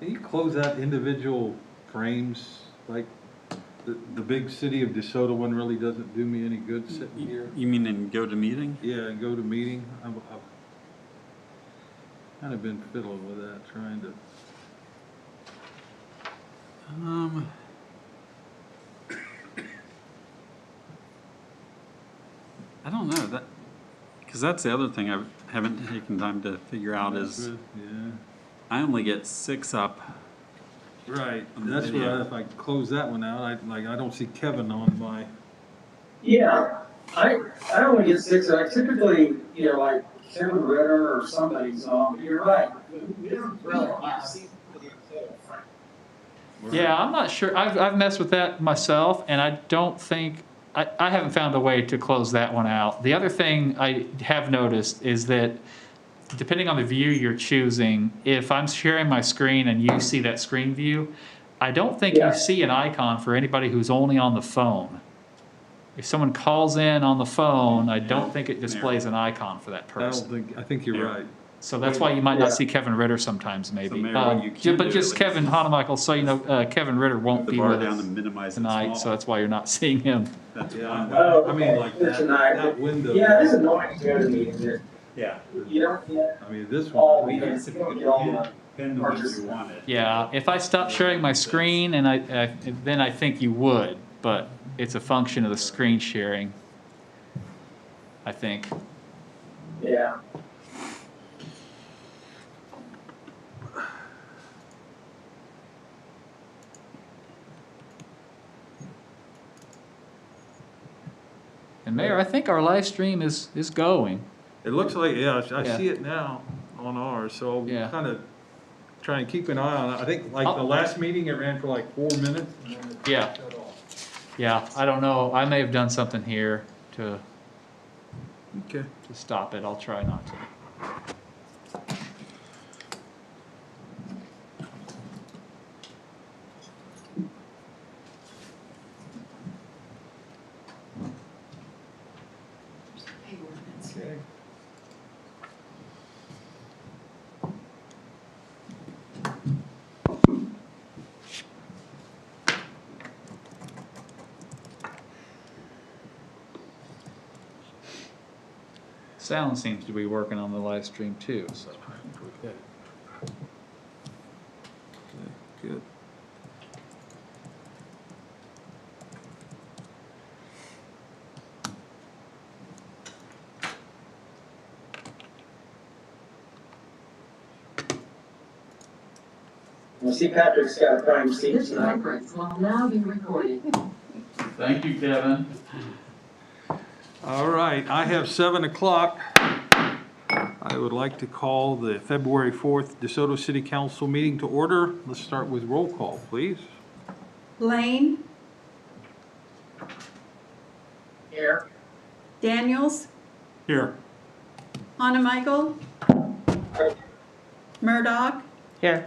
Can you close out individual frames? Like the big city of DeSoto one really doesn't do me any good sitting here. You mean in go to meeting? Yeah, and go to meeting. I've kind of been fiddling with that, trying to. I don't know that, because that's the other thing I haven't taken time to figure out is Yeah. I only get 6 up. Right. On the That's video. where if I close that one out, I don't see Kevin on my. Yeah, I only get 6. I typically, like Kevin Ritter or somebody's on. You're right. We don't really see the full frame. Yeah, I'm not sure. I've messed with that myself, and I don't think I haven't found a way to close that one out. The other thing I have noticed is that depending on the view you're choosing, if I'm sharing my screen and you see that screen view, I don't think Yeah. you see an icon for anybody who's only on the phone. If someone calls in on the phone, I don't think it displays an icon for that person. I think you're Yeah. right. So that's why you might not see Kevin Ritter sometimes, maybe. maybe what you can But do just is- Kevin Hanemichael, so you know, Kevin Ritter won't The be bar with down us and minimize it tonight, small. so that's why you're not seeing him. That's Yeah. fine. Oh, I mean, like that, tonight. that window. Yeah, it is annoying to go to meetings. Yeah. You don't get I mean, this all one. meetings. You don't get all the. Pin the ones you wanted. Yeah, if I stop sharing my screen, and then I think you would, but it's a function of the screen sharing, I think. Yeah. And Mayor, I think our live stream is going. It looks like, yeah, I Yeah. see it now on ours, so Yeah. kind of try and keep an eye on it. I think like the last meeting, it ran for like 4 minutes. And then it Yeah. shut off. Yeah, I don't know. I may have done something here to Okay. stop it. I'll try not to. Okay. Sound seems to be working on the live stream too, so. Okay. Good. I see Patrick's got a prime seat This tonight. conference will now be recorded. Thank you, Kevin. All right, I have 7 o'clock. I would like to call the February 4th DeSoto City Council meeting to order. Let's start with roll call, please. Lane, Here. Daniels, Here. Hanemichael, Murdoch, Here.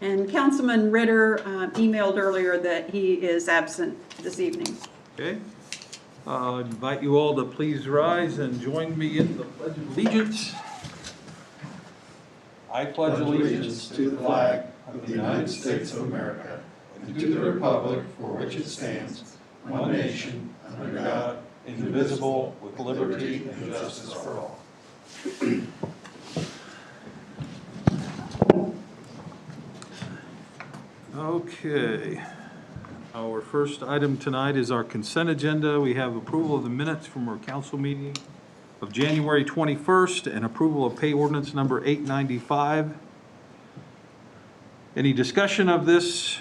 and Councilman Ritter emailed earlier that he is absent this evening. Okay. I invite you all to please rise and join me in the Pledge of Allegiance. I pledge allegiance to the flag of the United States of America and to the republic for which it stands, one nation, under God, indivisible, with liberty and justice for all. Okay. Our first item tonight is our consent agenda. We have approval of the minutes from our council meeting of January 21st and approval of pay ordinance number 895. Any discussion of this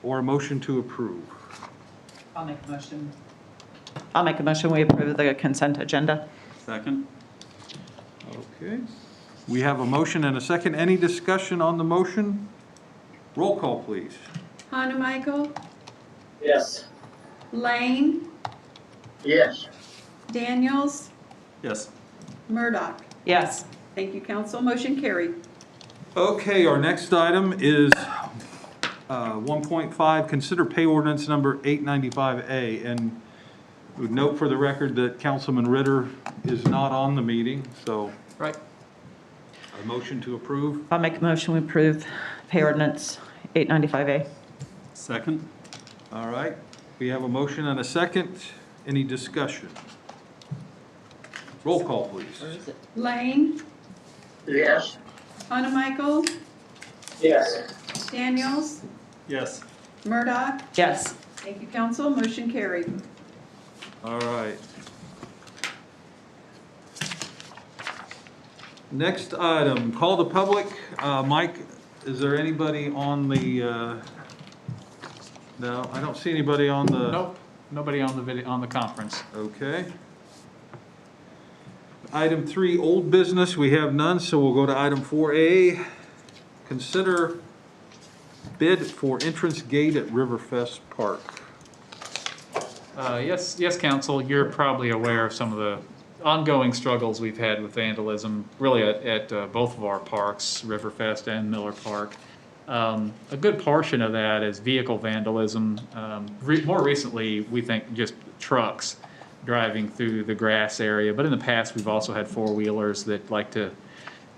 or a motion to approve? I'll make a motion. We approve the consent agenda. Second. Okay. We have a motion and a second. Any discussion on the motion? Roll call, please. Hanemichael, Yes. Lane, Yes. Daniels, Yes. Murdoch. Yes. Thank you, council. Motion carried. Okay, our next item is 1.5, consider pay ordinance number 895A. And we would note for the record that Councilman Ritter is not on the meeting, so Right. A motion to approve? I'll make a motion, we approve pay ordinance 895A. Second? All right, we have a motion and a second. Any discussion? Roll call, please. Lane, Yes. Hanamichael, Yes. Daniels, Yes. Murdoch. Yes. Thank you, council. Motion carried. All right. Next item, call the public. Mike, is there anybody on the, no, I don't see anybody on the. Nope, nobody on the video, on the conference. Okay. Item 3, old business, we have none, so we'll go to item 4A. Consider bid for entrance gate at Riverfest Park. Yes, council, you're probably aware of some of the ongoing struggles we've had with vandalism, really at both of our parks, Riverfest and Miller Park. A good portion of that is vehicle vandalism. More recently, we think just trucks driving through the grass area, but in the past, we've also had four-wheelers that like to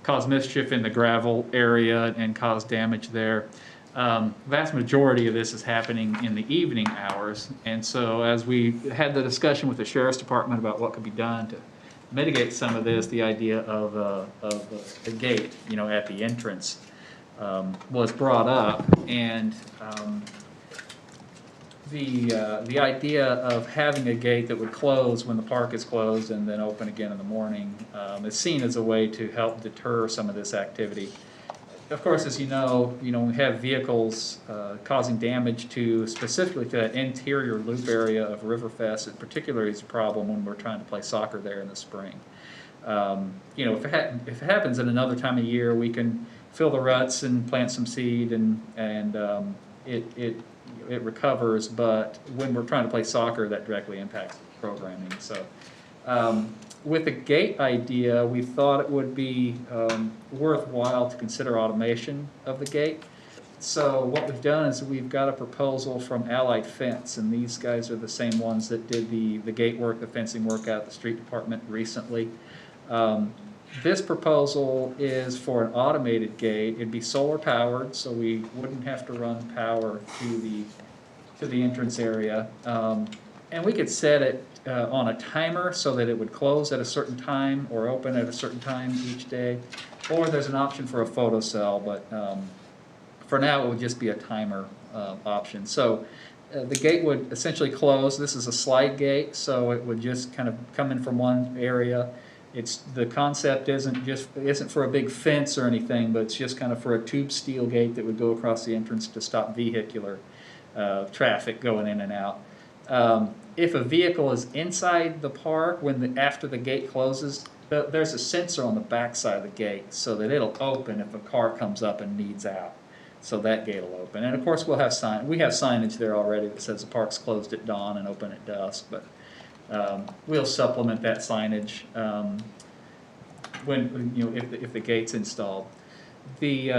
cause mischief in the gravel area and cause damage there. Vast majority of this is happening in the evening hours, and so as we had the discussion with the Sheriff's Department about what could be done to mitigate some of this, the idea of a gate, at the entrance was brought up, and the idea of having a gate that would close when the park is closed and then open again in the morning is seen as a way to help deter some of this activity. Of course, as you know, we have vehicles causing damage specifically to that interior loop area of Riverfest. It particularly is a problem when we're trying to play soccer there in the spring. If it happens at another time of year, we can fill the ruts and plant some seed, and it recovers. But when we're trying to play soccer, that directly impacts the programming. So. With the gate idea, we thought it would be worthwhile to consider automation of the gate. So what we've done is we've got a proposal from Allied Fence, and these guys are the same ones that did the gate work, the fencing work out at the street department recently. This proposal is for an automated gate. It'd be solar powered, so we wouldn't have to run power to the entrance area. And we could set it on a timer so that it would close at a certain time or open at a certain time each day. Or there's an option for a photo cell, but for now it would just be a timer option. So the gate would essentially close. This is a slide gate, so it would just kind of come in from one area. The concept isn't for a big fence or anything, but it's just kind of for a tube steel gate that would go across the entrance to stop vehicular traffic going in and out. If a vehicle is inside the park after the gate closes, there's a sensor on the back side of the gate so that it'll open if a car comes up and needs out. So that gate will open. And of course we have signage there already that says the park's closed at dawn and open at dusk, but we'll supplement that signage if the gate's installed. The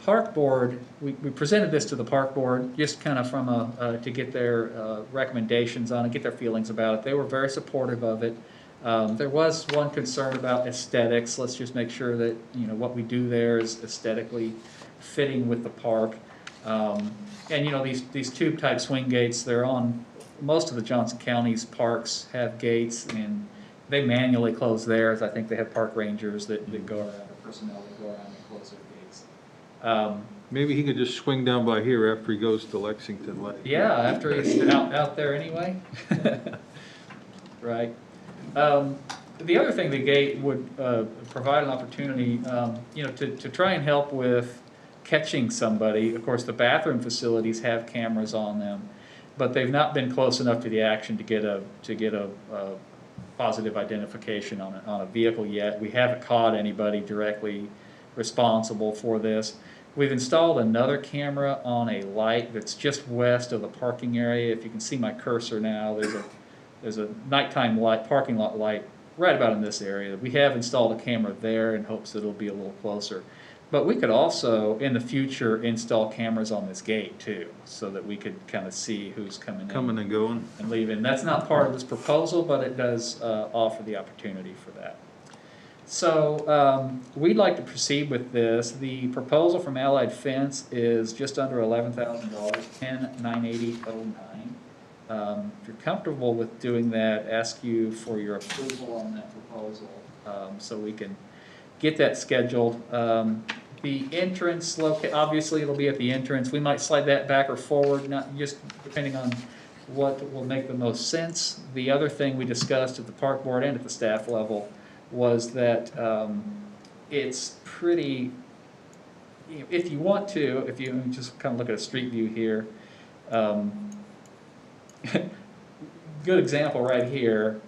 park board, we presented this to the park board just kind of to get their recommendations on it, get their feelings about it. They were very supportive of it. There was one concern about aesthetics. Let's just make sure that what we do there is aesthetically fitting with the park. And these tube type swing gates, they're on most of the Johnson County's parks have gates, and they manually close theirs. I think they have park rangers that go around, or personnel that go around and close their gates. Maybe he could just swing down by here after he goes to Lexington Lake. Yeah, after he's out there anyway. Right. The other thing the gate would provide an opportunity, to try and help with catching somebody. Of course, the bathroom facilities have cameras on them, but they've not been close enough to the action to get a positive identification on a vehicle yet. We haven't caught anybody directly responsible for this. We've installed another camera on a light that's just west of the parking area. If you can see my cursor now, there's a nighttime light, parking lot light right about in this area. We have installed a camera there in hopes that it'll be a little closer. But we could also, in the future, install cameras on this gate too, so that we could kind of see who's coming and going and leaving. That's not part of this proposal, but it does offer the opportunity for that. So we'd like to proceed with this. The proposal from Allied Fence is just under $11,000, $10,980.09. If you're comfortable with doing that, ask you for your approval on that proposal, so we can get that scheduled. The entrance obviously it'll be at the entrance. We might slide that back or forward, not just depending on what will make the most sense. The other thing we discussed at the park board and at the staff level was that it's pretty, if you want to, if you just kind of look at a street view here, good example right here,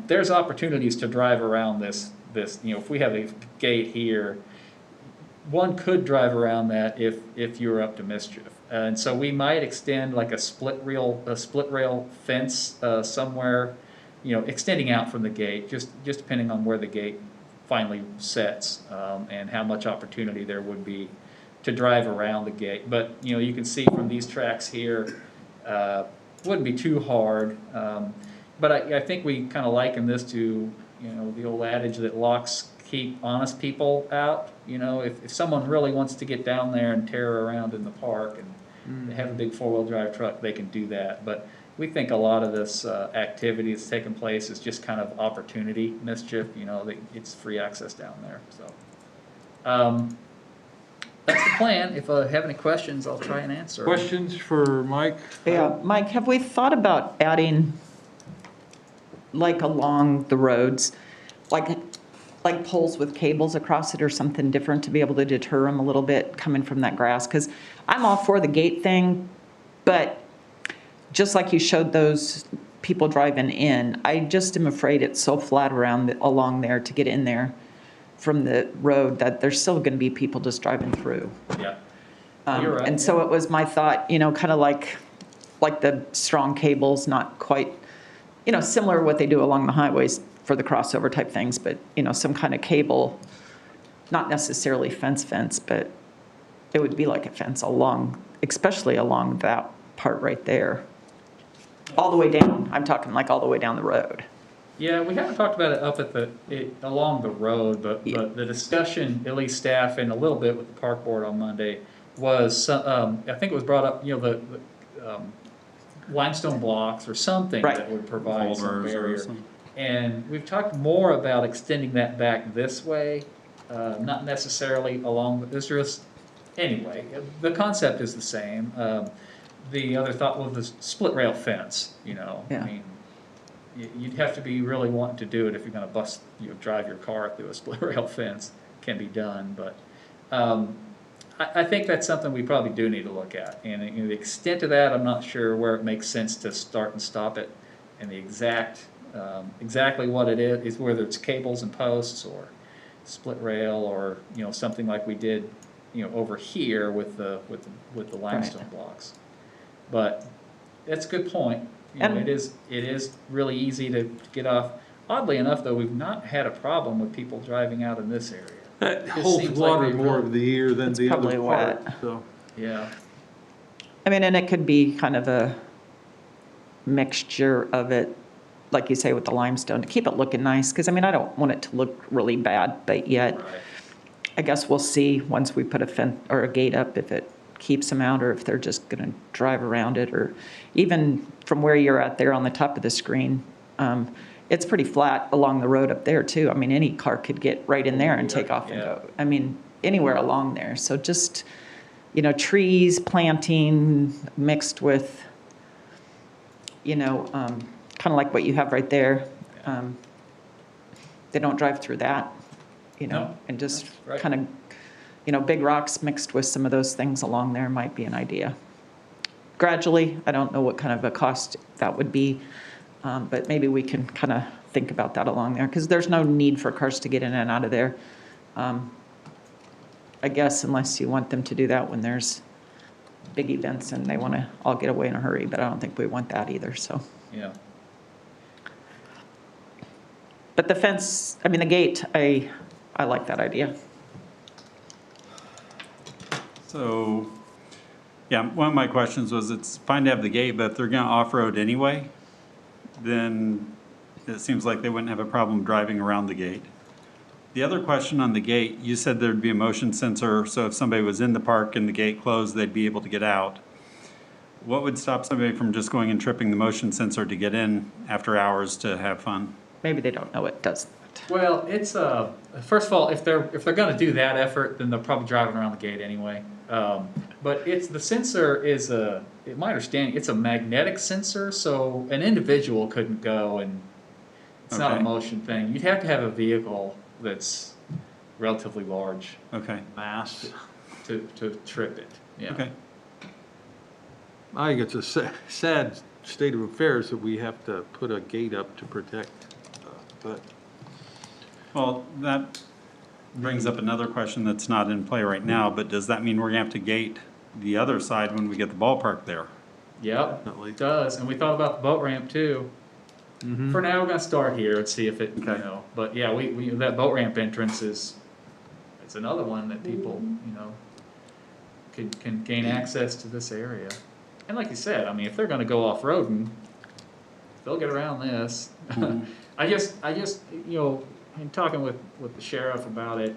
there's opportunities to drive around this, if we have a gate here, one could drive around that if you're up to mischief. And so we might extend like a split rail fence somewhere, extending out from the gate, just depending on where the gate finally sets, and how much opportunity there would be to drive around the gate. But, you can see from these tracks here, wouldn't be too hard. But I think we kind of liken this to, the old adage that locks keep honest people out. If someone really wants to get down there and tear around in the park and they have a big four-wheel drive truck, they can do that. But we think a lot of this activity that's taking place is just kind of opportunity mischief. It's free access down there. So that's the plan. If I have any questions, I'll try and answer. Questions for Mike? Yeah, Mike, have we thought about adding, like along the roads, like poles with cables across it or something different to be able to deter them a little bit coming from that grass? Because I'm all for the gate thing, but just like you showed those people driving in, I just am afraid it's so flat along there to get in there from the road that there's still going to be people just driving through. Yeah. You're right. And so it was my thought, kind of like the strong cables, not quite, similar to what they do along the highways for the crossover type things, but, some kind of cable, not necessarily fence, but it would be like a fence especially along that part right there. All the way down. I'm talking like all the way down the road. Yeah, we haven't talked about it up at along the road, but the discussion, at least staff and a little bit with the park board on Monday, was, I think it was brought up, the limestone blocks or something Right. that would provide some Boulders or barrier. something. And we've talked more about extending that back this way, not necessarily along anyway, the concept is the same. The other thought was the split rail fence, Yeah. I mean, you'd have to be really wanting to do it if you're going to drive your car through a split rail fence. Can be done, but I think that's something we probably do need to look at. And the extent of that, I'm not sure where it makes sense to start and stop it. And the exactly what it is whether it's cables and posts or split rail or something like we did over here with the limestone blocks. But that's a good point. It is really easy to get off. Oddly enough, though, we've not had a problem with people driving out in this area. That It holds seems like water we more really- of the year than It's the other probably part, wet. so. Yeah. I mean, and it could be kind of a mixture of it, like you say, with the limestone, to keep it looking nice. Because, I don't want it to look really bad, but yet, Right. I guess we'll see once we put a fence or a gate up if it keeps them out or if they're just going to drive around it. Or even from where you're at there on the top of the screen, it's pretty flat along the road up there too. Any car could get right in there and take off and Yeah. go. Anywhere along there. So just, trees, planting mixed with, kind of like what you have right there. They don't drive through that, No, and just that's right. kind of, big rocks mixed with some of those things along there might be an idea. Gradually, I don't know what kind of a cost that would be, but maybe we can kind of think about that along there, because there's no need for cars to get in and out of there. I guess unless you want them to do that when there's big events and they want to all get away in a hurry, but I don't think we want that either, so. Yeah. But the fence, the gate, I like that idea. So, yeah, one of my questions was, it's fine to have the gate, but if they're gonna off-road anyway, then it seems like they wouldn't have a problem driving around the gate. The other question on the gate, you said there'd be a motion sensor, so if somebody was in the park and the gate closed, they'd be able to get out. What would stop somebody from just going and tripping the motion sensor to get in after hours to have fun? Maybe they don't know it does that. Well, it's, first of all, if they're gonna do that effort, then they're probably driving around the gate anyway. But the sensor is in my understanding, it's a magnetic sensor, so an individual couldn't go and, it's not a Okay. motion thing. You'd have to have a vehicle that's relatively large Okay, Mass. to trip it, yeah. okay. I think it's a sad state of affairs that we have to put a gate up to protect, but Well, that brings up another question that's not in play right now, but does that mean we're gonna have to gate the other side when we get the ballpark there? Yep, definitely. it does, and we thought about the boat ramp too. Mhm. For now, we're gonna start here and see if it, you Okay. know, but yeah, we, that boat ramp entrance it's another one that people, you know, can gain access to this area. And like you said, I mean, if they're gonna go off-roading, they'll get around this. Mhm. I just, you know, in talking with the sheriff about it,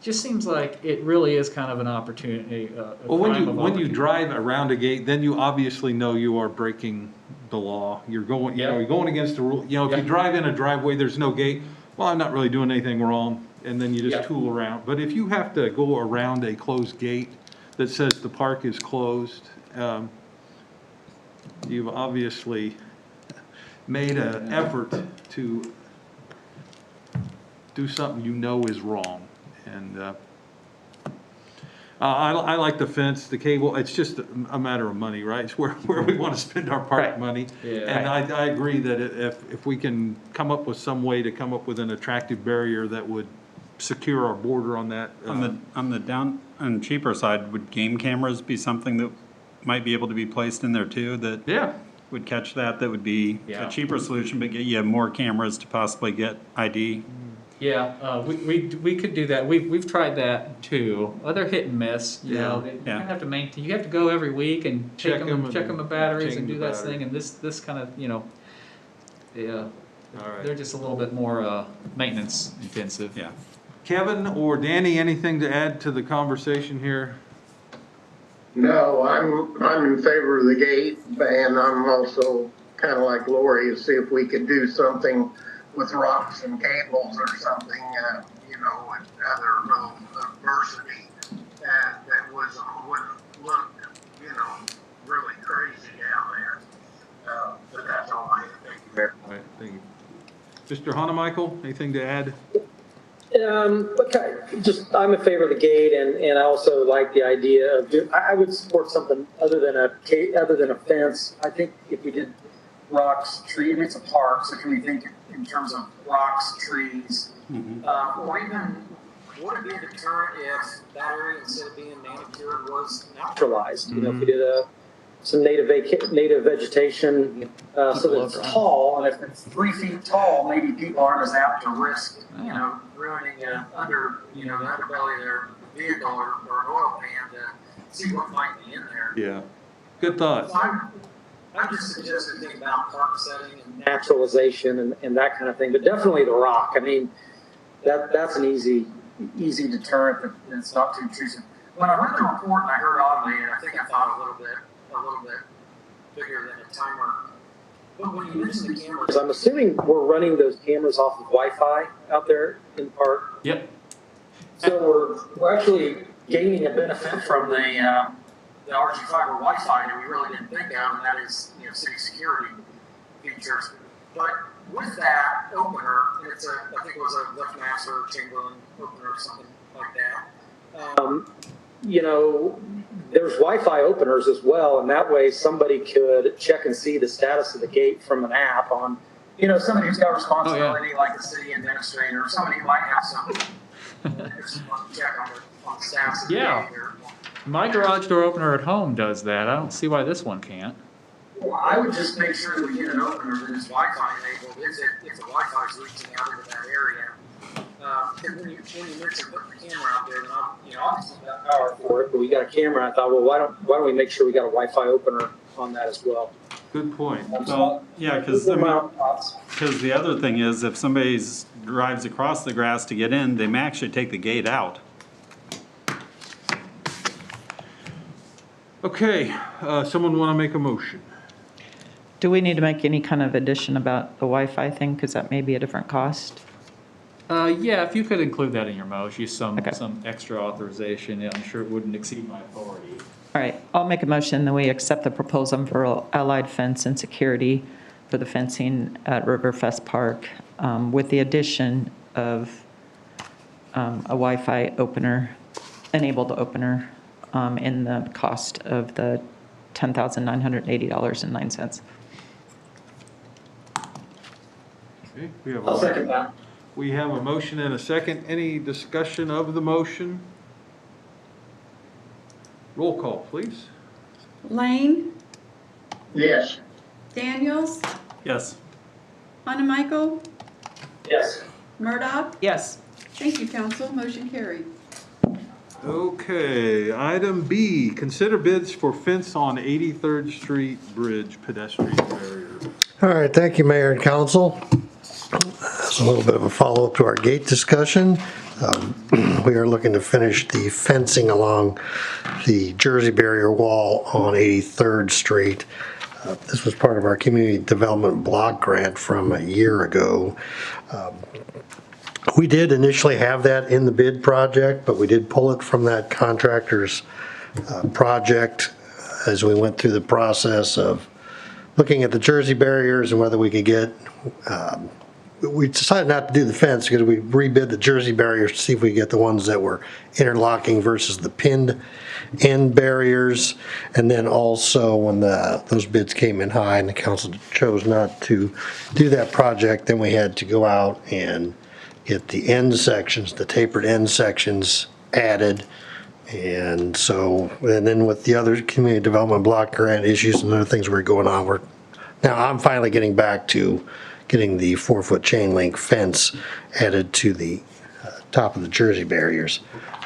just seems like it really is kind of an opportunity, a Well, crime of when you opportunity. drive around a gate, then you obviously know you are breaking the law. You're going, you know, Yeah. you're going against the rule. You know, if you Yeah. drive in a driveway, there's no gate, well, I'm not really doing anything wrong, and then you Yeah. just tool around. But if you have to go around a closed gate that says the park is closed, you've obviously made an effort to do something you know is wrong. And I like the fence, the cable, it's just a matter of money, right? It's where we want to spend our park Right. money. Yeah. And I agree that if we can come up with some way to come up with an attractive barrier that would secure our border on that. On the down and cheaper side, would game cameras be something that might be able to be placed in there too, that Yeah, would catch that would be Yeah. a cheaper solution, but get you more cameras to possibly get ID? Yeah, we could do that. We've tried that too. Well, they're hit and miss, you know. You Yeah. have to maintain, you have to go every week and Check check 'em them, check and them the batteries change and the do that battery. thing. And this kind of, you know, yeah, all they're right. just a little bit more maintenance intensive. Yeah. Kevin or Danny, anything to add to the conversation here? No, I'm in favor of the gate, and I'm also kind of like Lori, to see if we could do something with rocks and cables or something, you know, with other adversity that wouldn't look, you know, really crazy down there. But that's all I think. All right, thank you. Mr. Hanemichael, anything to add? Okay, just, I'm in favor of the gate, and I also like the idea of, I would support something other than a fence. I think if we did rocks, trees, it's a park, so can we think in terms of rocks, trees, or even, would it be a deterrent if that area, instead of being manicured, was naturalized? You know, if we did some native vegetation, so that it's tall, and if it's 3 feet tall, maybe people aren't as apt to risk, you know, ruining the underbelly of their vehicle or an oil pan to see what might be in there. Yeah. Good thought. So I'm just suggesting think about park setting and naturalization and that kind of thing, but definitely the rock. I mean, that's an easy deterrent that's not too intrusive. When I read the report and I heard Oddly, and I think I thought a little bit bigger than a timer. But when you mention the cameras, I'm assuming we're running those cameras off of Wi-Fi out there in the park. Yep. So we're actually gaining a benefit from the RG fiber Wi-Fi that we really didn't think of, and that is, you know, city security features. But with that opener, and I think it was a LiftMaster Chamberlain opener or something like that. You know, there's Wi-Fi openers as well, and that way somebody could check and see the status of the gate from an app on, you know, somebody who's got responsibility, like the city administrator, or somebody who might have something. Check on the status of the Yeah. gate. My garage door opener at home does that. I don't see why this one can't. Well, I would just make sure that we get an opener that is Wi-Fi enabled if the Wi-Fi is reaching out into that area. And when you mentioned putting the camera out there, then obviously we got power for it, but we got a camera. I thought, well, why don't we make sure we got a Wi-Fi opener on that as well? Good point. Well, yeah, because the other thing is, if somebody drives across the grass to get in, they may actually take the gate out. Okay, someone want to make a motion? Do we need to make any kind of addition about the Wi-Fi thing? Because that may be a different cost. Yeah, if you could include that in your motion, some Okay. extra authorization, yeah, I'm sure it wouldn't exceed my authority. All right, I'll make a motion that we accept the proposal for Allied Fence and Security for the fencing at Riverfest Park with the addition of a Wi-Fi opener, enabled opener, in the cost of the $10,980.09. Okay, we have I'll second that. We have a motion and a second. Any discussion of the motion? Roll call, please. Lane, Yes. Daniels, Yes. Hanamichael, Yes. Murdoch. Yes. Thank you, council. Motion carried. Okay, item B, consider bids for fence on 83rd Street Bridge pedestrian barrier. All right, thank you, Mayor and Council. That's a little bit of a follow-up to our gate discussion. We are looking to finish the fencing along the Jersey barrier wall on 83rd Street. This was part of our community development block grant from a year ago. We did initially have that in the bid project, but we did pull it from that contractor's project as we went through the process of looking at the Jersey barriers and whether we could get, we decided not to do the fence because we rebid the Jersey barriers to see if we could get the ones that were interlocking versus the pinned end barriers. And then also when those bids came in high and the council chose not to do that project, then we had to go out and get the end sections, the tapered end sections added. And so, and then with the other community development block grant issues and other things were going on, now I'm finally getting back to getting the 4-foot chain link fence added to the top of the Jersey barriers.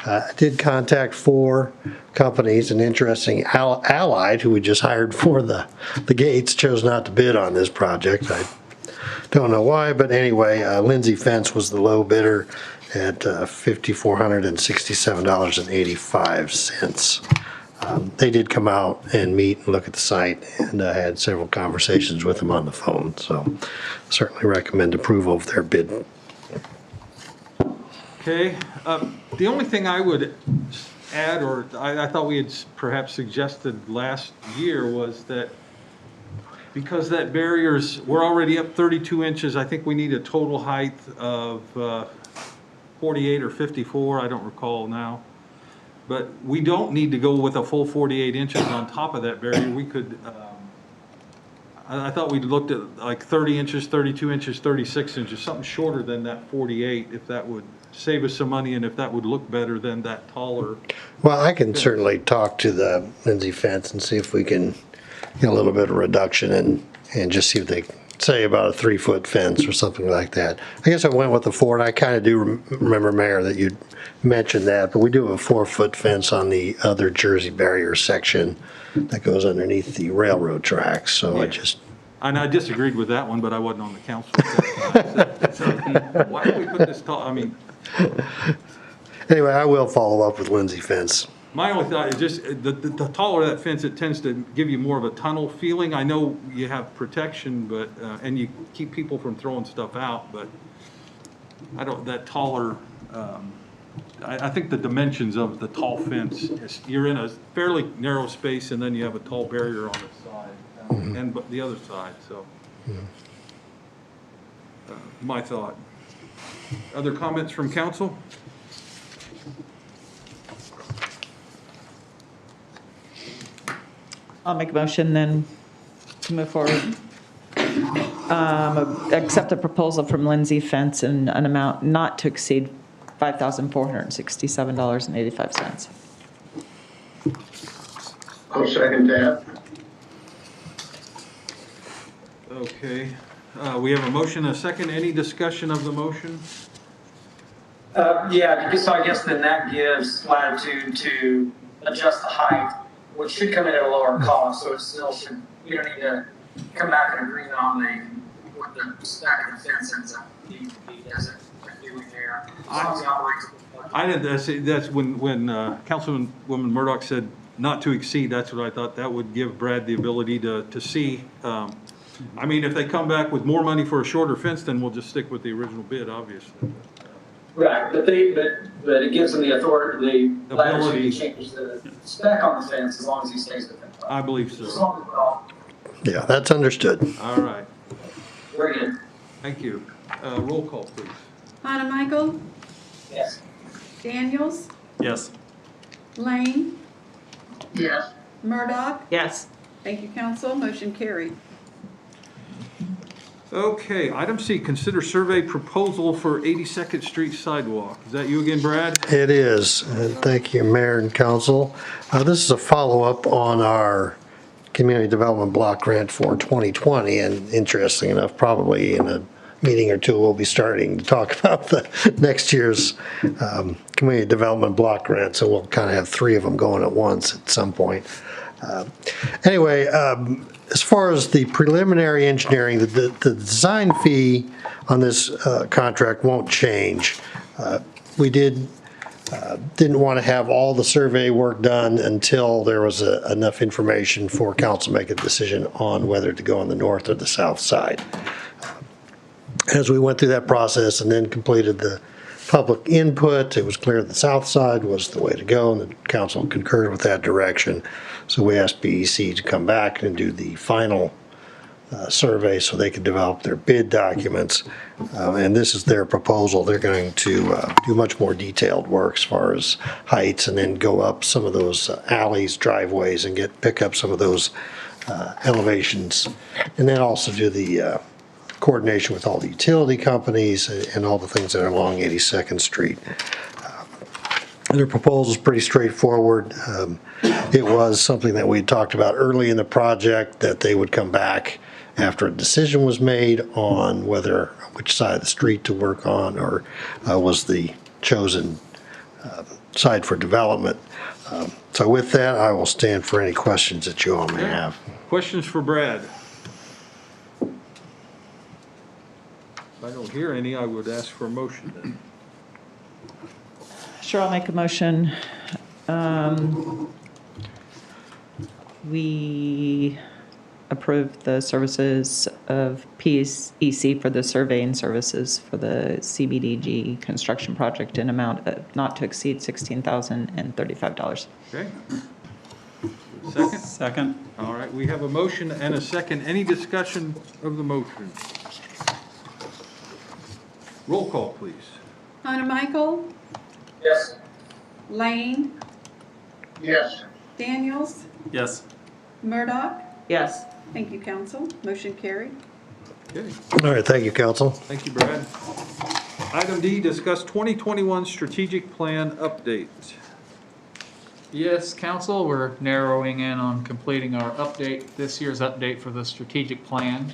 I did contact 4 companies, and interesting, Allied, who we just hired for the gates, chose not to bid on this project. I don't know why, but anyway, Lindsay Fence was the low bidder at $5,467.85. They did come out and meet and look at the site, and I had several conversations with them on the phone, so certainly recommend approval of their bid. Okay, the only thing I would add, or I thought we had perhaps suggested last year, was that because that barrier's, we're already up 32 inches, I think we need a total height of 48 or 54, I don't recall now. But we don't need to go with a full 48 inches on top of that barrier. We could, I thought we looked at like 30 inches, 32 inches, 36 inches, something shorter than that 48, if that would save us some money and if that would look better than that taller. Well, I can certainly talk to the Lindsay Fence and see if we can get a little bit of reduction and just see what they say about a 3-foot fence or something like that. I guess I went with the 4, and I kind of do remember, Mayor, that you mentioned that, but we do have a 4-foot fence on the other Jersey barrier section that goes underneath the railroad tracks, so I just... And I disagreed with that one, but I wasn't on the council at that time. So, why don't we put this tall, I mean... Anyway, I will follow up with Lindsay Fence. My only thought is just, the taller that fence, it tends to give you more of a tunnel feeling. I know you have protection, but, and you keep people from throwing stuff out, but I don't, that taller, I think the dimensions of the tall fence, you're in a fairly narrow space and then you have a tall barrier on the side, and the other side, so. My thought. Other comments from council? I'll make a motion then to move forward. Accept a proposal from Lindsay Fence in an amount not to exceed $5,467.85. I'll second that. Okay, we have a motion, a second. Any discussion of the motion? Yeah, because I guess then that gives latitude to adjust the height, which should come in at a lower cost, so it still should, you don't need to come back and agree on what the spec of the fence ends up needing to be, does it, do we care? As long as it operates. I didn't, that's when Councilwoman Murdoch said not to exceed, that's what I thought, that would give Brad the ability to see. I mean, if they come back with more money for a shorter fence, then we'll just stick with the original bid, obviously. Right, but it gives them the authority, the Ability. latitude to change the spec on the fence as long as he stays within. I believe As so. long as we're all, Yeah, that's understood. All right, very good. thank you. Roll call, please. Michael, Yes. Daniels, Yes. Lane, Yes. Murdoch. Yes. Thank you, council. Motion carried. Okay, item C, consider survey proposal for 82nd Street sidewalk. Is that you again, Brad? It is. Thank you, Mayor and Council. This is a follow-up on our Community Development Block Grant for 2020, and interesting enough, probably in a meeting or two, we'll be starting to talk about the next year's Community Development Block Grant, so we'll kind of have three of them going at once at some point. Anyway, as far as the preliminary engineering, the design fee on this contract won't change. We didn't want to have all the survey work done until there was enough information for council to make a decision on whether to go on the north or the south side. As we went through that process and then completed the public input, it was clear the south side was the way to go, and the council concurred with that direction. So we asked BEC to come back and do the final survey so they could develop their bid documents. And this is their proposal. They're going to do much more detailed work as far as heights, and then go up some of those alleys, driveways, and pick up some of those elevations. And then also do the coordination with all the utility companies and all the things that are along 82nd Street. Their proposal is pretty straightforward. It was something that we had talked about early in the project, that they would come back after a decision was made on which side of the street to work on, or was the chosen side for development. So with that, I will stand for any questions that you all may have. Questions for Brad? If I don't hear any, I would ask for a motion then. Sure, I'll make a motion. We approve the services of PEC for the surveying services for the CBDG construction project in amount of not to exceed $16,035. Okay. Second? Second. All right, we have a motion and a second. Any discussion of the motion? Roll call, please. Michael, Yes. Lane, Yes. Daniels, Yes. Murdoch. Yes. Thank you, council. Motion carried. Okay, All right, thank you, council. thank you, Brad. Item D, discuss 2021 strategic plan update. Yes, council, we're narrowing in on completing our update, this year's update for the strategic plan.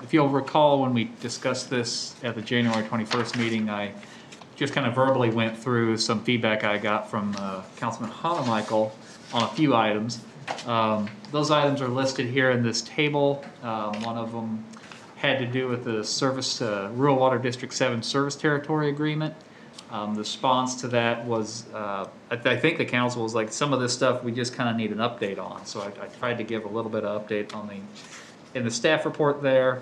If you'll recall, when we discussed this at the January 21st meeting, I just kind of verbally went through some feedback I got from Councilman Michael on a few items. Those items are listed here in this table. One of them had to do with the Rural Water District 7 Service Territory Agreement. The response to that was, I think the council was like, some of this stuff we just kind of need an update on. So I tried to give a little bit of update in the staff report there.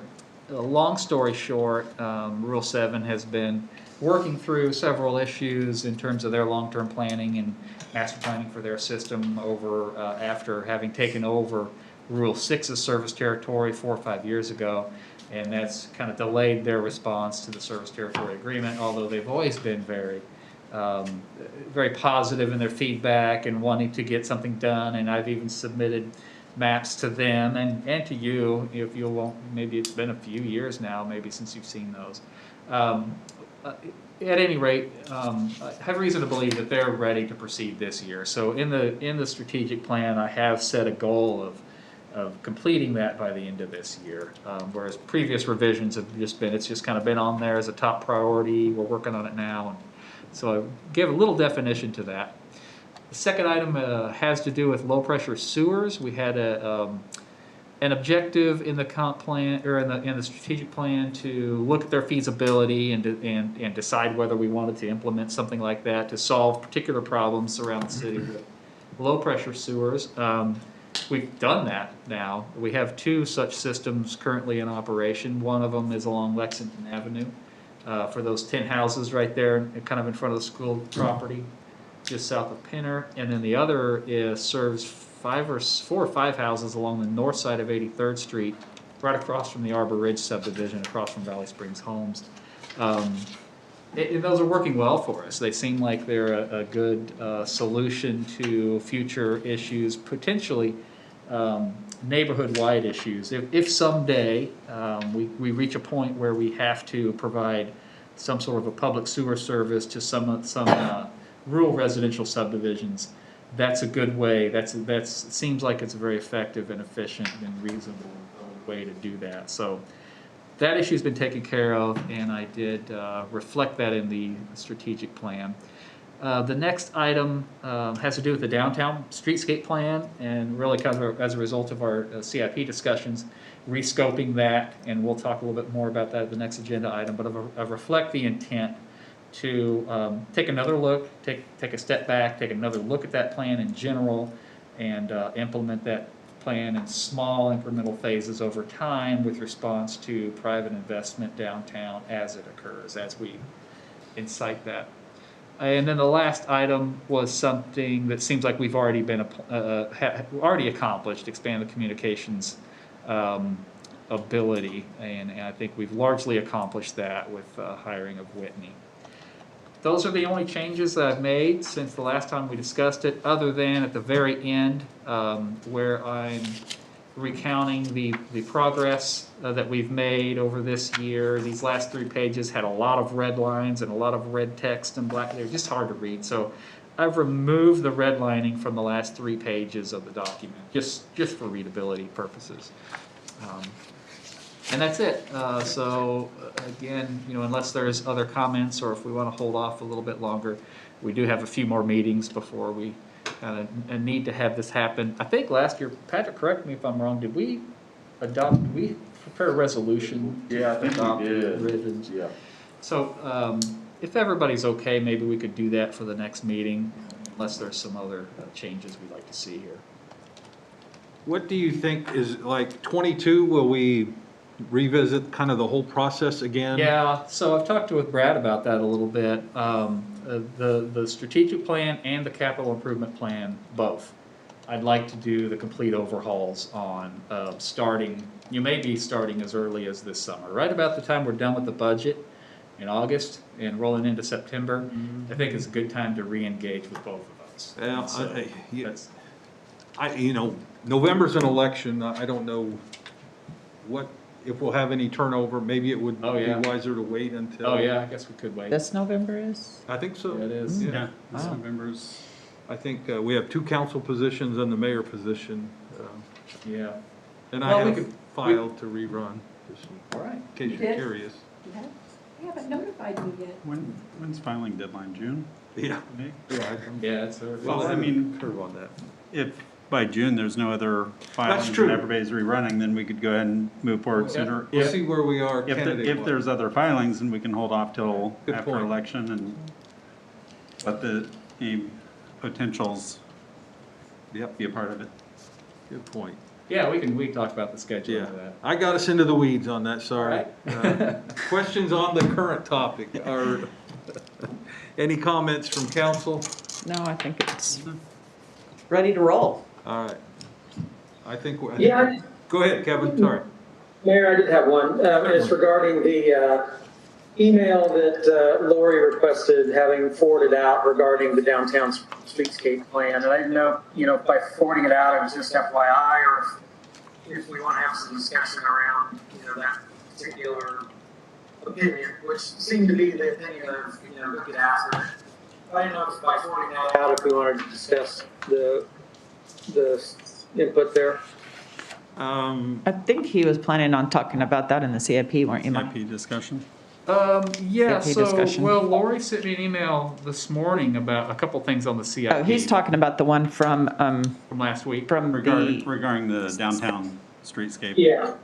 Long story short, Rural 7 has been working through several issues in terms of their long-term planning and master planning for their system after having taken over Rural 6's service territory 4 or 5 years ago. And that's kind of delayed their response to the service territory agreement, although they've always been very positive in their feedback and wanting to get something done. And I've even submitted maps to them and to you, if you won't, maybe it's been a few years now, maybe since you've seen those. At any rate, I have reason to believe that they're ready to proceed this year. So in the strategic plan, I have set a goal of completing that by the end of this year, whereas previous revisions have it's just kind of been on there as a top priority. We're working on it now, and so I give a little definition to that. The second item has to do with low pressure sewers. We had an objective in the comp plan, or in the strategic plan, to look at their feasibility and decide whether we wanted to implement something like that to solve particular problems around the city with low-pressure sewers. We've done that now. We have 2 such systems currently in operation. One of them is along Lexington Avenue, for those 10 houses right there, kind of in front of the school property, just south of Pinner. And then the other serves 4 or 5 houses along the north side of 83rd Street, right across from the Arbor Ridge subdivision, across from Valley Springs Homes. Those are working well for us. They seem like they're a good solution to future issues, potentially neighborhood-wide issues. If someday we reach a point where we have to provide some sort of a public sewer service to some rural residential subdivisions, that's a good way. It seems like it's a very effective and efficient and reasonable way to do that. So that issue's been taken care of, and I did reflect that in the strategic plan. The next item has to do with the downtown streetscape plan, and really kind of as a result of our CIP discussions, rescoping that, and we'll talk a little bit more about that at the next agenda item, but I reflect the intent to take another look, take a step back, take another look at that plan in general, and implement that plan in small incremental phases over time with response to private investment downtown as it occurs, as we incite that. And then the last item was something that seems like we've already already accomplished: expand the communications ability, and I think we've largely accomplished that with hiring of Whitney. Those are the only changes that I've made since the last time we discussed it, other than at the very end where I'm recounting the progress that we've made over this year. These last 3 pages had a lot of red lines and a lot of red text and black. They're just hard to read. So I've removed the redlining from the last 3 pages of the document, just for readability purposes. And that's it. So again, unless there's other comments, or if we want to hold off a little bit longer, we do have a few more meetings before we kind of need to have this happen. I think last year, Patrick, correct me if I'm wrong, did we prepare a resolution? Yeah, I think we did. Yeah. So if everybody's okay, maybe we could do that for the next meeting, unless there's some other changes we'd like to see here. What do you think is, like, 22, will we revisit kind of the whole process again? Yeah, so I've talked with Brad about that a little bit. The strategic plan and the capital improvement plan, both. I'd like to do the complete overhauls on starting, you may be starting as early as this summer. Right about the time we're done with the budget in August and rolling into September, I think it's a good time to re-engage with both of those. Yeah, So November's an election. I don't know if we'll have any turnover. Maybe it would be wiser to wait until. Oh yeah, I guess we could wait. This November is? I think so. Yeah, it is. Yeah, this Wow. November's. I think we have 2 council positions and the mayor position. Yeah. And Well, I we have could- filed to rerun, just All right. in case You you're did? curious. You haven't notified me yet. When's filing deadline? June? Yeah. May? Yeah, it's a. Well, I mean, curve on that. if by June there's no other filings true. and everybody's rerunning, then we could go ahead and move forward sooner. We'll see where we are If candidate-wise. there's other filings, then we can hold off till Good after point. election and let any potentials Yep, be a part of it. good point. Yeah, we can talk about the schedule Yeah, of that. I got us into the weeds on that, sorry. All Questions on the current topic, or any comments from council? No, I think it's ready to roll. All right. I think, Yeah, go ahead, Kevin, sorry. Mayor, I did have one. It's regarding the email that Lori requested having forwarded out regarding the downtown streetscape plan. And I didn't know, by forwarding it out, it was just FYI, or if we want to have some discussion around, that particular opinion, which seemed to be the opinion of, who could ask her. I didn't know if by forwarding that out, if we wanted to discuss the input there. I think he was planning on talking about that in the CIP, weren't you, Mike? CIP discussion. Yeah, CIP so, discussion. well, Lori sent me an email this morning about a couple things on the CIP. Oh, he's talking about the one from from last week. the, Regarding the downtown streetscape. Yeah,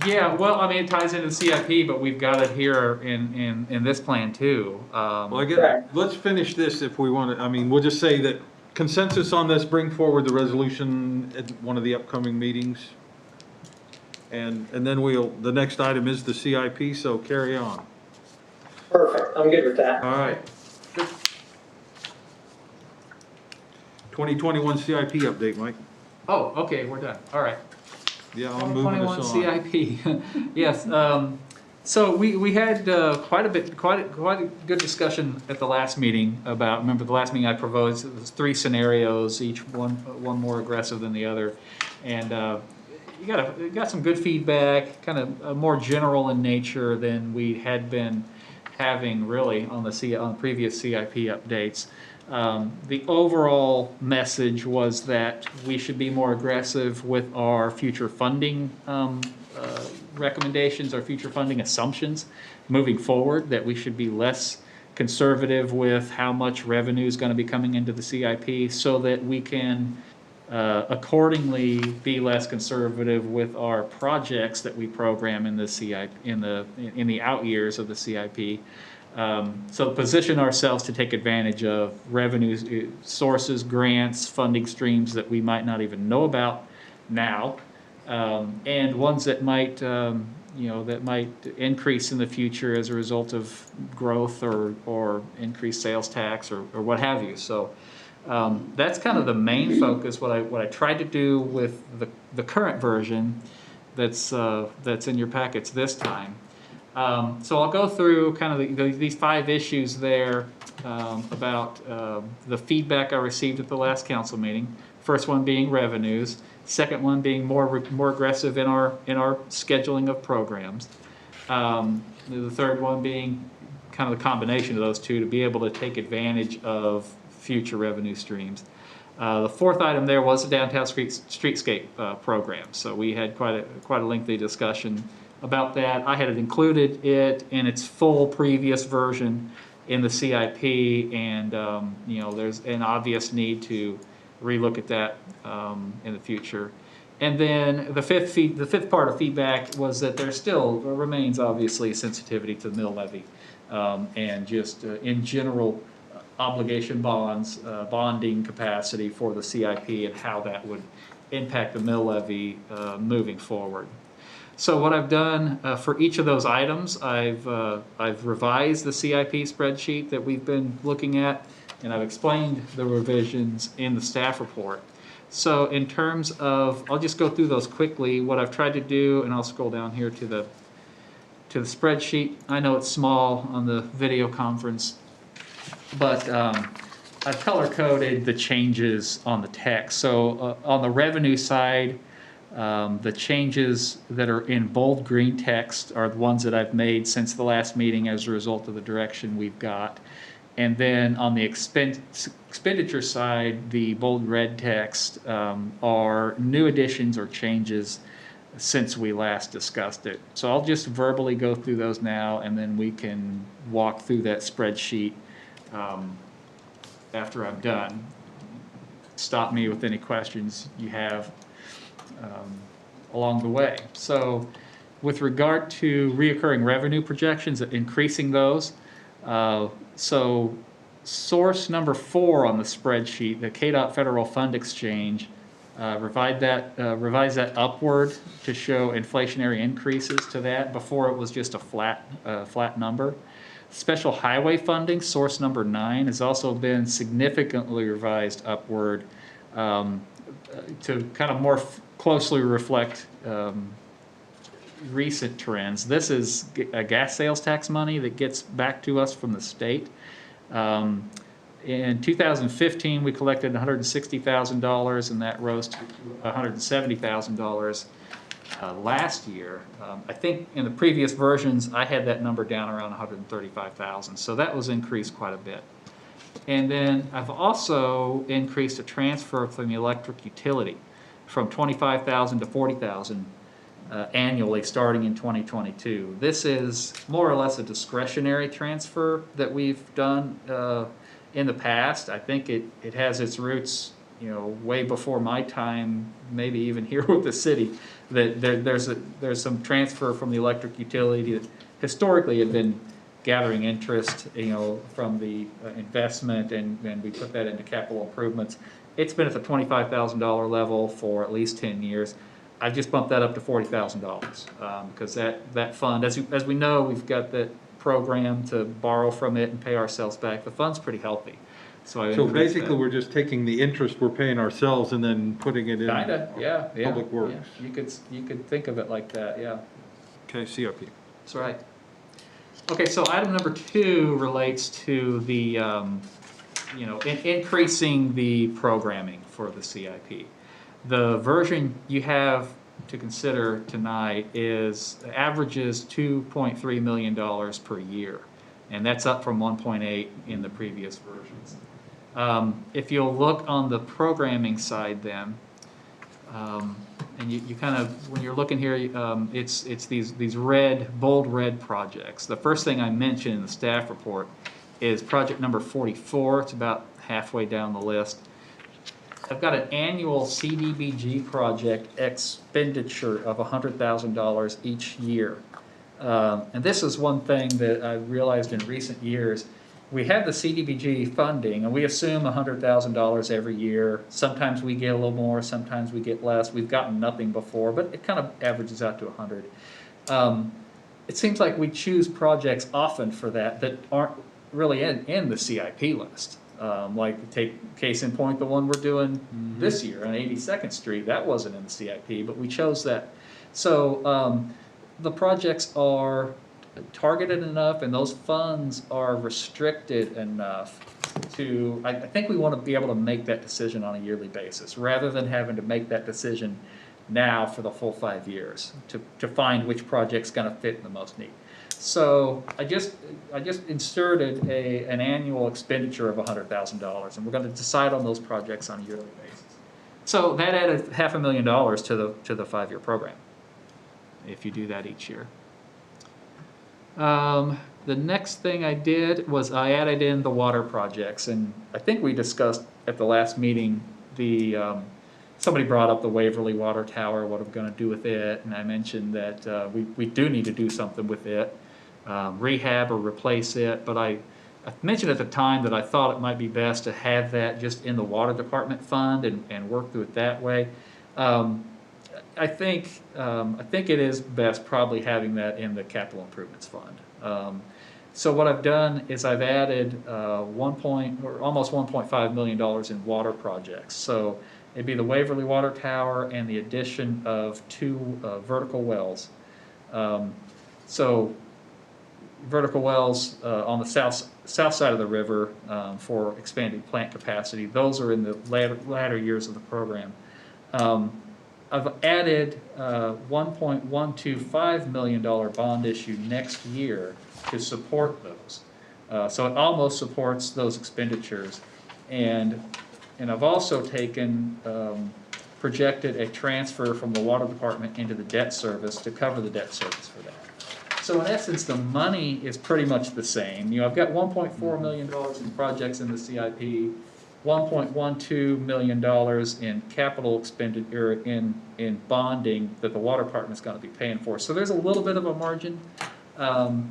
Yeah, well, I mean, it ties into the CIP, but we've got it here in this plan too. Well, I Right. get, let's finish this if we want to, I mean, we'll just say that consensus on this, bring forward the resolution at one of the upcoming meetings. And then the next item is the CIP, so carry on. perfect. I'm good with that. All right. 2021 CIP update, Mike. Oh, okay, we're done. All right. Yeah, I'm moving us on. 2021 CIP. Yes. So we had quite a good discussion at the last meeting about. Remember the last meeting I proposed it was 3 scenarios, each one more aggressive than the other, and you got some good feedback, kind of more general in nature than we had been having really on the previous CIP updates. The overall message was that we should be more aggressive with our future funding recommendations, our future funding assumptions moving forward, that we should be less conservative with how much revenue is going to be coming into the CIP so that we can accordingly be less conservative with our projects that we program in the CIP, in the out years of the CIP. So position ourselves to take advantage of revenue sources, grants, funding streams that we might not even know about now, and ones that might, that might increase in the future as a result of growth or increased sales tax or what have you. So that's kind of the main focus. What I tried to do with the current version that's in your packets this time. So I'll go through kind of these 5 issues there about the feedback I received at the last council meeting. First one being revenues. Second one being more aggressive in our scheduling of programs. The third one being kind of the combination of those two to be able to take advantage of future revenue streams. The fourth item there was the downtown streetscape program. So we had quite a lengthy discussion about that. I had included it in its full previous version in the CIP, and there's an obvious need to relook at that in the future. And then the fifth part of feedback was that there still remains obviously sensitivity to the mill levy and just in general obligation bonds, bonding capacity for the CIP and how that would impact the mill levy moving forward. So what I've done for each of those items, I've revised the CIP spreadsheet that we've been looking at, and I've explained the revisions in the staff report. So in terms of, I'll just go through those quickly. What I've tried to do, and I'll scroll down here to the spreadsheet. I know it's small on the video conference, but I've color-coded the changes on the text. So on the revenue side, the changes that are in bold green text are the ones that I've made since the last meeting as a result of the direction we've got. And then on the expenditure side, the bold red text are new additions or changes since we last discussed it. So I'll just verbally go through those now, and then we can walk through that spreadsheet after I'm done. Stop me with any questions you have along the way. So with regard to reoccurring revenue projections, increasing those, so source number 4 on the spreadsheet, the KDOT Federal Fund Exchange, revise that upward to show inflationary increases to that. Before it was just a flat number. Special highway funding, source number 9, has also been significantly revised upward to kind of more closely reflect recent trends. This is a gas sales tax money that gets back to us from the state. In 2015, we collected $160,000, and that rose to $170,000 last year. I think in the previous versions, I had that number down around $135,000, so that was increased quite a bit. And then I've also increased a transfer from the electric utility from $25,000 to $40,000 annually starting in 2022. This is more or less a discretionary transfer that we've done in the past. I think it has its roots way before my time, maybe even here with the city, that there's some transfer from the electric utility that historically had been gathering interest, from the investment, and we put that into capital improvements. It's been at the $25,000 level for at least 10 years. I've just bumped that up to $40,000 because that fund, as we know, we've got that program to borrow from it and pay ourselves back. The fund's pretty healthy. So basically, we're just taking the interest we're paying ourselves and then putting it in. Kinda, yeah. Public Works. Yeah. You could think of it like that, yeah. Okay, CIP. That's right. Okay, so item number 2 relates to the, increasing the programming for the CIP. The version you have to consider tonight averages $2.3 million per year, and that's up from 1.8 in the previous versions. If you'll look on the programming side then, and you kind of, when you're looking here, it's these bold red projects. The first thing I mentioned in the staff report is project number 44. It's about halfway down the list. I've got an annual CDBG project expenditure of $100,000 each year. And this is one thing that I've realized in recent years. We have the CDBG funding, and we assume $100,000 every year. Sometimes we get a little more, sometimes we get less. We've gotten nothing before, but it kind of averages out to 100. It seems like we choose projects often for that aren't really in the CIP list. Like take case in point, the one we're doing this year on 82nd Street, that wasn't in the CIP, but we chose that. So the projects are targeted enough and those funds are restricted enough to, I think we want to be able to make that decision on a yearly basis rather than having to make that decision now for the full 5 years to find which project's going to fit in the most need. So I just inserted an annual expenditure of $100,000, and we're going to decide on those projects on a yearly basis. So that added $500,000 to the 5-year program, if you do that each year. The next thing I did was I added in the water projects, and I think we discussed at the last meeting somebody brought up the Waverly Water Tower, what I'm going to do with it, and I mentioned that we do need to do something with it. Rehab or replace it, but I mentioned at the time that I thought it might be best to have that just in the water department fund and work through it that way. I think it is best probably having that in the capital improvements fund. So what I've done is I've added almost $1.5 million in water projects. So it'd be the Waverly Water Tower and the addition of 2 vertical wells. So vertical wells on the south side of the river for expanded plant capacity. Those are in the latter years of the program. I've added $1.125 million bond issue next year to support those. So it almost supports those expenditures. And I've also projected a transfer from the water department into the debt service to cover the debt service for that. So in essence, the money is pretty much the same. I've got $1.4 million in projects in the CIP, $1.12 million in capital expenditure in bonding that the water department is going to be paying for. So there's a little bit of a margin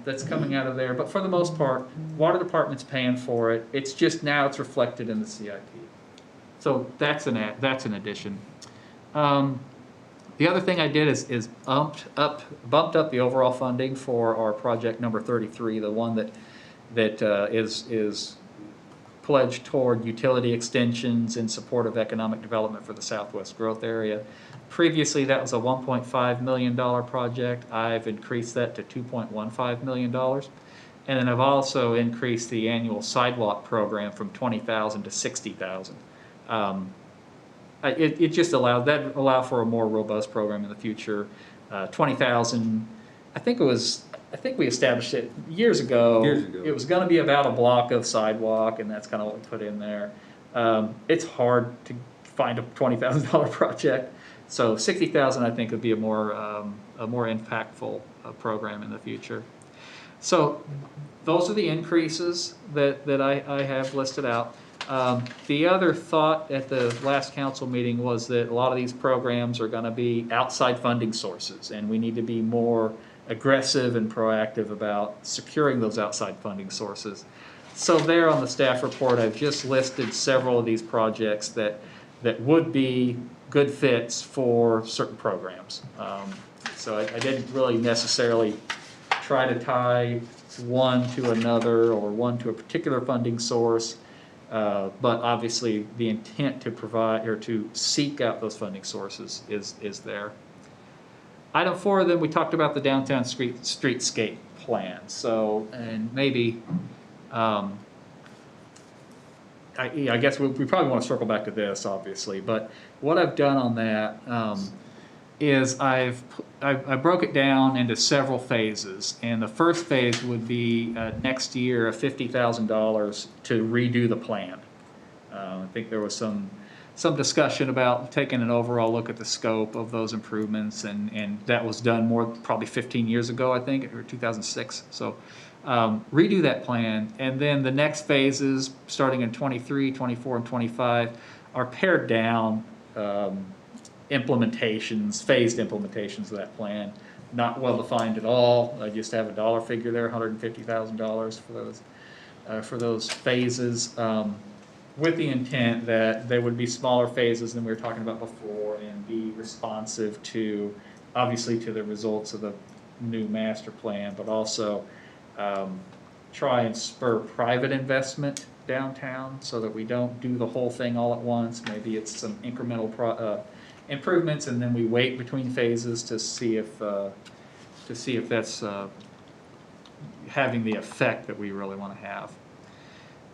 that's coming out of there, but for the most part, water department's paying for it. It's just now it's reflected in the CIP. So that's an addition. The other thing I did is bumped up the overall funding for our project number 33, the one that is pledged toward utility extensions in support of economic development for the Southwest growth area. Previously, that was a $1.5 million project. I've increased that to $2.15 million. And then I've also increased the annual sidewalk program from $20,000 to $60,000. It just allowed for a more robust program in the future. $20,000. I think we established it years ago. It was going to be about a block of sidewalk, and that's kind of what we put in there. It's hard to find a $20,000 project, so $60,000 I think would be a more impactful program in the future. So those are the increases that I have listed out. The other thought at the last council meeting was that a lot of these programs are going to be outside funding sources, and we need to be more aggressive and proactive about securing those outside funding sources. So there on the staff report, I've just listed several of these projects that would be good fits for certain programs. So I didn't really necessarily try to tie one to another or one to a particular funding source. But obviously, the intent to provide or to seek out those funding sources is there. Item 4, then we talked about the downtown streetscape plan. So, and maybe, I guess we probably want to circle back to this, obviously. But what I've done on that is I broke it down into several phases, and the first phase would be next year $50,000 to redo the plan. I think there was some discussion about taking an overall look at the scope of those improvements, and that was done probably 15 years ago, I think, or 2006. So redo that plan, and then the next phases, starting in 23, 24, and 25, are pared down implementations, phased implementations of that plan. Not well defined at all. I just have a dollar figure there, $150,000 for those phases, with the intent that they would be smaller phases than we were talking about before and be responsive to, obviously, to the results of the new master plan, but also try and spur private investment downtown so that we don't do the whole thing all at once. Maybe it's some incremental improvements, and then we wait between phases to see if that's having the effect that we really want to have.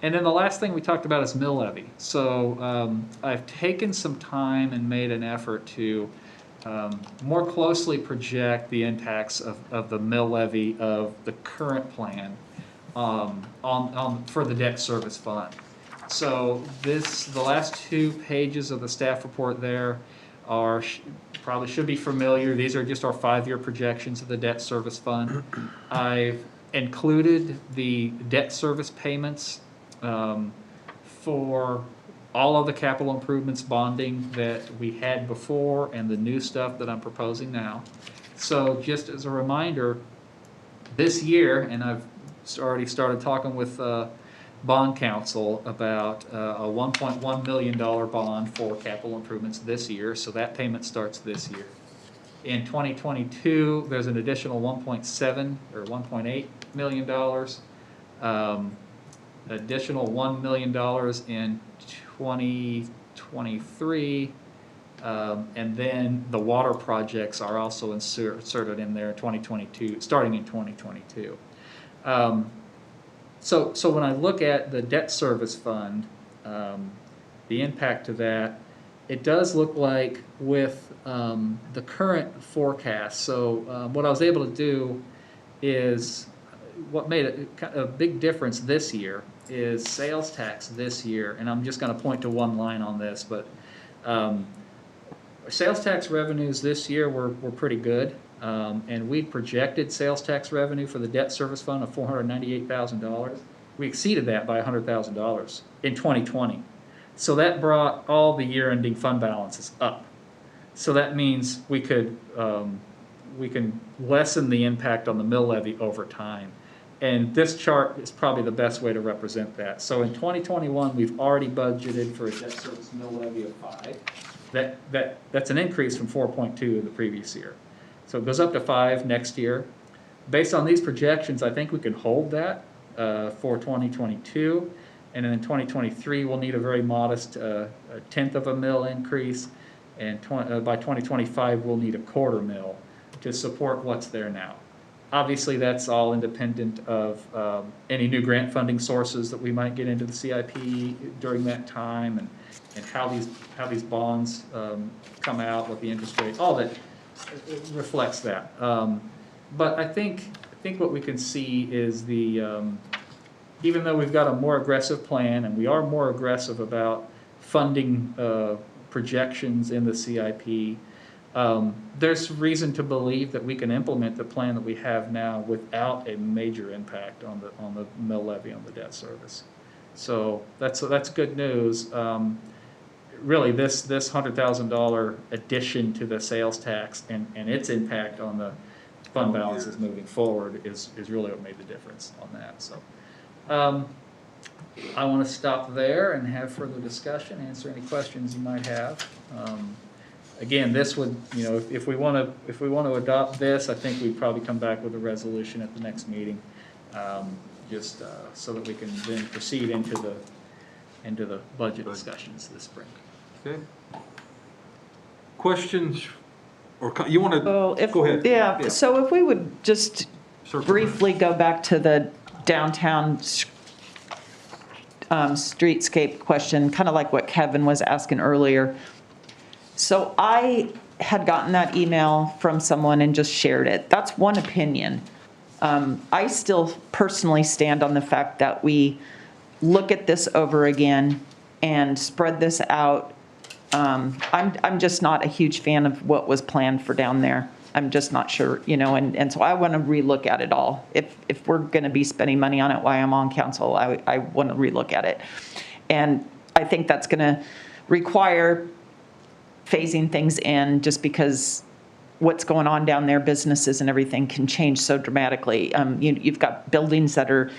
And then the last thing we talked about is mill levy. So I've taken some time and made an effort to more closely project the impacts of the mill levy of the current plan for the debt service fund. So the last 2 pages of the staff report there probably should be familiar. These are just our 5-year projections of the debt service fund. I've included the debt service payments for all of the capital improvements bonding that we had before and the new stuff that I'm proposing now. So just as a reminder, this year, and I've already started talking with bond counsel about a $1.1 million bond for capital improvements this year, so that payment starts this year. In 2022, there's an additional $1.7 or $1.8 million, additional $1 million in 2023, and then the water projects are also inserted in there 2022, starting in 2022. So when I look at the debt service fund, the impact to that, it does look like with the current forecast. So what I was able to do is, what made a big difference this year is sales tax this year, and I'm just going to point to one line on this, but sales tax revenues this year were pretty good. And we projected sales tax revenue for the debt service fund of $498,000. We exceeded that by $100,000 in 2020. So that brought all the year-ending fund balances up. So that means we can lessen the impact on the mill levy over time. And this chart is probably the best way to represent that. So in 2021, we've already budgeted for a debt service mill levy of 5. That's an increase from 4.2 the previous year. So it goes up to 5 next year. Based on these projections, I think we can hold that for 2022. And then in 2023, we'll need a very modest 1/10 of a mil increase. And by 2025, we'll need a 1/4 mil to support what's there now. Obviously, that's all independent of any new grant funding sources that we might get into the CIP during that time, and how these bonds come out, what the interest rate, all that reflects that. But I think what we can see is even though we've got a more aggressive plan and we are more aggressive about funding projections in the CIP, there's reason to believe that we can implement the plan that we have now without a major impact on the mill levy on the debt service. So that's good news. Really, this $100,000 addition to the sales tax and its impact on the fund balances moving forward is really what made the difference on that. So I want to stop there and have further discussion, answer any questions you might have. Again, this would, if we want to adopt this, I think we'd probably come back with a resolution at the next meeting, just so that we can then proceed into the budget discussions this spring. Okay. Questions, or you want to, Well, go ahead. Yeah, so if we would just Circle briefly go back to the downtown streetscape question, kind of like what Kevin was asking earlier. So I had gotten that email from someone and just shared it. That's one opinion. I still personally stand on the fact that we look at this over again and spread this out. I'm just not a huge fan of what was planned for down there. I'm just not sure, and so I want to relook at it all. If we're going to be spending money on it while I'm on council, I want to relook at it. And I think that's going to require phasing things in, just because what's going on down there, businesses and everything can change so dramatically. You've got buildings that are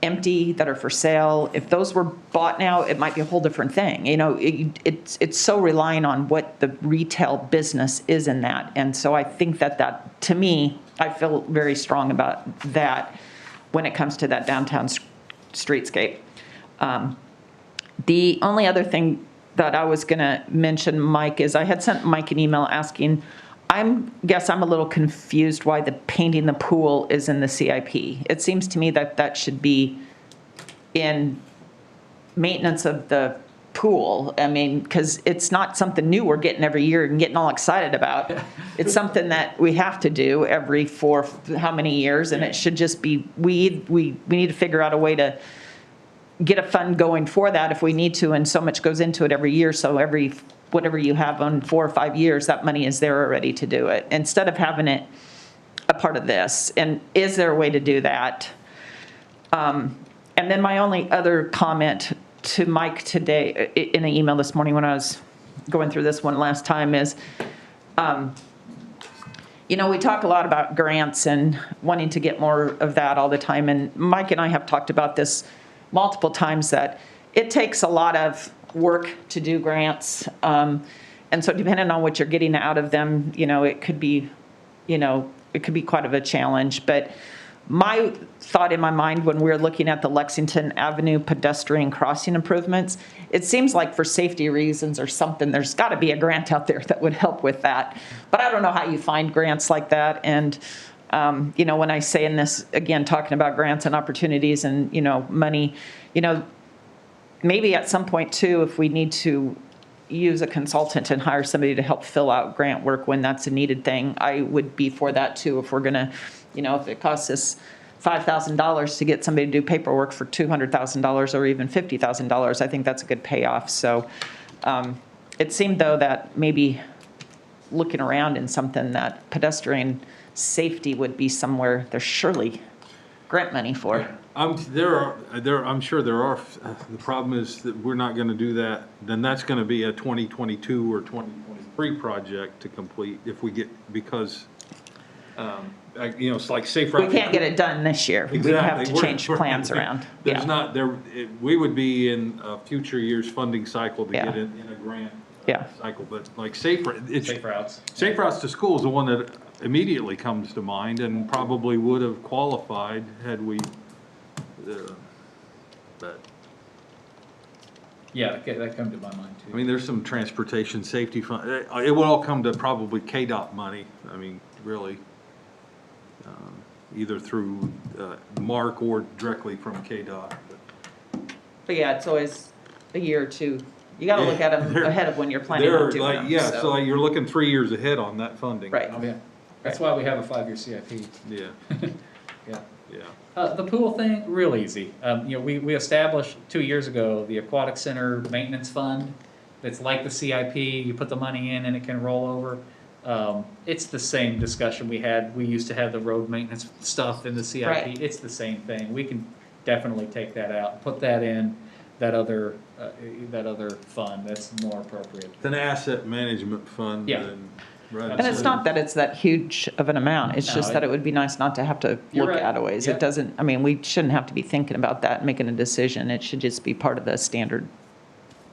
empty, that are for sale. If those were bought now, it might be a whole different thing. It's so relying on what the retail business is in that. And so I think that to me, I feel very strong about that when it comes to that downtown streetscape. The only other thing that I was going to mention, Mike, is I had sent Mike an email asking, I'm a little confused why the painting the pool is in the CIP. It seems to me that should be in maintenance of the pool. I mean, because it's not something new we're getting every year and getting all excited about. It's something that we have to do every how many years, and it should just be, we need to figure out a way to get a fund going for that if we need to, and so much goes into it every year. So whatever you have on 4 or 5 years, that money is there already to do it, instead of having it a part of this. And is there a way to do that? And then my only other comment to Mike today, in an email this morning when I was going through this one last time, is, we talk a lot about grants and wanting to get more of that all the time. And Mike and I have talked about this multiple times, that it takes a lot of work to do grants. And so depending on what you're getting out of them, it could be quite of a challenge. But my thought in my mind when we were looking at the Lexington Avenue pedestrian crossing improvements, it seems like for safety reasons or something, there's got to be a grant out there that would help with that. But I don't know how you find grants like that. And when I say in this, again, talking about grants and opportunities and, money, maybe at some point too, if we need to use a consultant and hire somebody to help fill out grant work when that's a needed thing, I would be for that too. If we're going to, if it costs us $5,000 to get somebody to do paperwork for $200,000 or even $50,000, I think that's a good payoff. So it seemed though that maybe looking around in something that pedestrian safety would be somewhere there's surely grant money for. I'm sure there are. The problem is that we're not going to do that. Then that's going to be a 2022 or 2023 project to complete if we get, because it's like safe route. We can't get it done this year. Exactly. We have to change plans around. There's not there. We would be in a future year's funding cycle to get in a grant cycle. But like safe routes to school is the one that immediately comes to mind, and probably would have qualified had we. But yeah, that come to my mind too. I mean, there's some transportation safety fund. It will all come to probably KDOT money. I mean, really, either through Mark or directly from KDOT. But yeah, it's always a year or two. You got to look at them ahead of when you're planning on doing them. Yeah, so you're looking 3 years ahead on that funding. Right. Oh, yeah. That's why we have a 5-year CIP. Yeah. Yeah. Yeah. The pool thing, real easy. We established 2 years ago the Aquatic Center Maintenance Fund. That's like the CIP. You put the money in and it can roll over. It's the same discussion we had. We used to have the road maintenance stuff in the CIP. Right. It's the same thing. We can definitely take that out, put that in. that other fund that's more appropriate. It's an asset management fund Yeah. than, rather And it's than- not that it's that huge of an amount, it's No, just that it would be nice not to have to You're look right. at ways. Yep. It doesn't, I mean, we shouldn't have to be thinking about that, and making a decision. It should just be part of the standard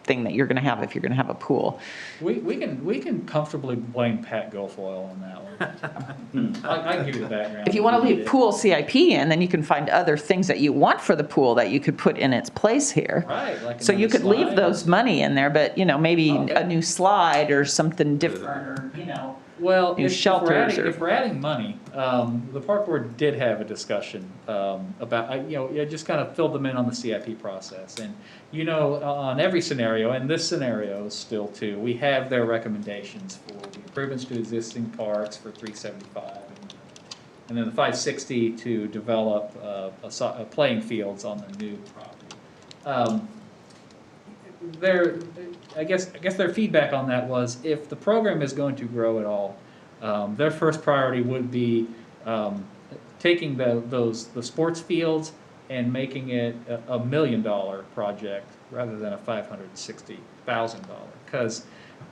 thing that you're gonna have if you're gonna have a pool. We can comfortably blame Pat Guilfoyle on that one. I can give you the background. If you want to He leave did. pool CIP in, then you can find other things that you want for the pool that you could put in its place here. Right, like So you another could leave slide. those money in there, but, maybe Okay. a new slide or something different, or, Well, new if shelters we're or- if we're adding money, the park board did have a discussion about, I just kind of filled them in on the CIP process. And, on every scenario, and this scenario still too, we have their recommendations for the improvements to existing parks for 375. And then the 560 to develop playing fields on the new property. I guess their feedback on that was, if the program is going to grow at all, their first priority would be taking the sports fields and making it a $1 million project rather than a $560,000. Because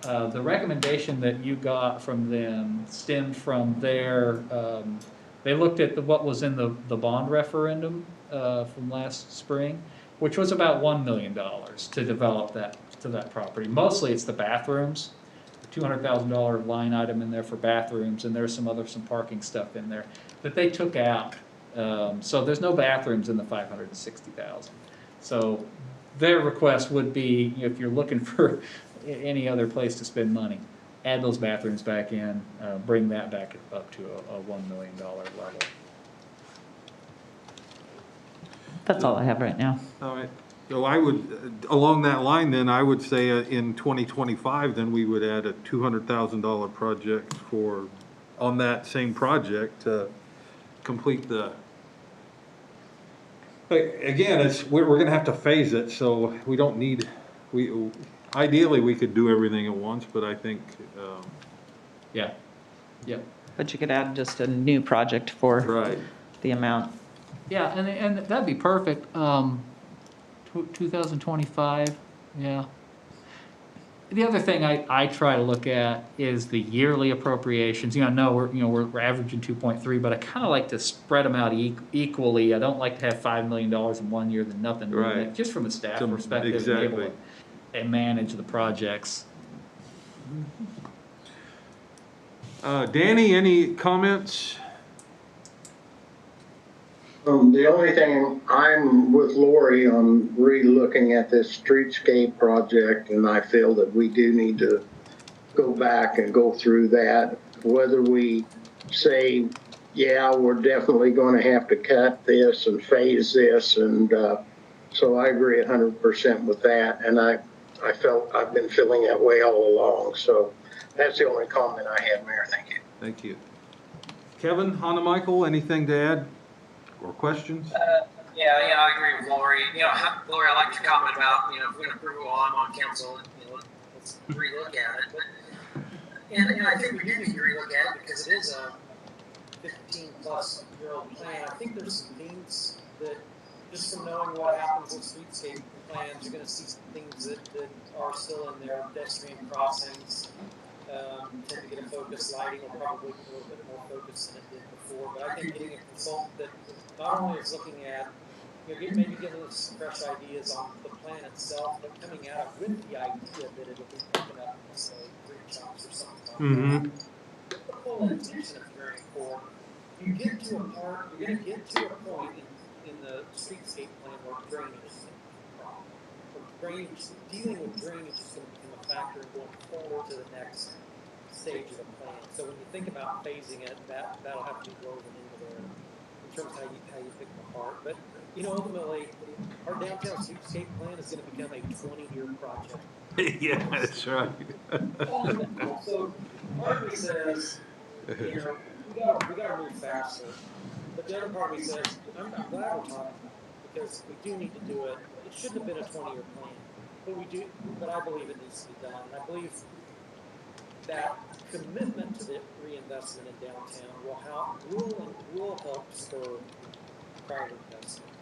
the recommendation that you got from them stemmed from their, they looked at what was in the bond referendum from last spring, which was about $1 million to develop that property. Mostly it's the bathrooms, $200,000 line item in there for bathrooms, and there's some parking stuff in there that they took out. So there's no bathrooms in the $560,000. So their request would be, if you're looking for any other place to spend money, add those bathrooms back in, bring that back up to a $1 million level. That's all I have right now. All right, so I would, along that line then, I would say in 2025, then we would add a $200,000 project on that same project to complete again, we're gonna have to phase it, so we don't need, ideally, we could do everything at once, but I think, Yeah, yep. But you could add just a new project for right. the amount. Yeah, and that'd be perfect. 2025, yeah. The other thing I try to look at is the yearly appropriations. No, we're averaging 2.3, but I kind of like to spread them out equally. I don't like to have $5 million in one year than nothing. Right. Just from a staff Some- perspective, exactly. and be able to manage the projects. Danny, any comments? The only thing, I'm with Lori on re-looking at this streetscape project, and I feel that we do need to go back and go through that. Whether we say, yeah, we're definitely going to have to cut this and phase this, and so I agree 100% with that. And I've been feeling that way all along. So that's the only comment I had, Mayor. Thank you. Thank you. Kevin, Hannah Michael, anything to add or questions? Yeah, I agree with Lori. Lori, I like your comment about, if we're going to approve while I'm on council, let's relook at it. And I think we do need to relook at it because it is a 15-plus-year-old plan. I think there's some things that, just from knowing what happens with streetscape plans, you're going to see some things that are still in there. Pedestrian crossings tend to get a focus. Lighting will probably get a little bit more focus than it did before. But I think getting a consultant that not only is looking at, maybe giving us some fresh ideas on the plan itself, but coming out with the idea that it'll be picking up, say, green shops or something. Mm-hmm. The full intention of hearing for, you get to a part, you're going to get to a point in the streetscape plan where drainage is going to be a problem. Dealing with drainage is going to become a factor going forward to the next stage of the plan. So when you think about phasing it, that'll have to be woven into there in terms of how you pick them apart. But ultimately, our downtown streetscape plan is going to become a 20-year project. Yeah, that's right. So part of me says, we got to move faster. But the other part of me says, I'm glad we're talking because we do need to do it. It shouldn't have been a 20-year plan, but I believe it needs to be done. And I believe that commitment to the reinvestment in downtown will help spur private investment.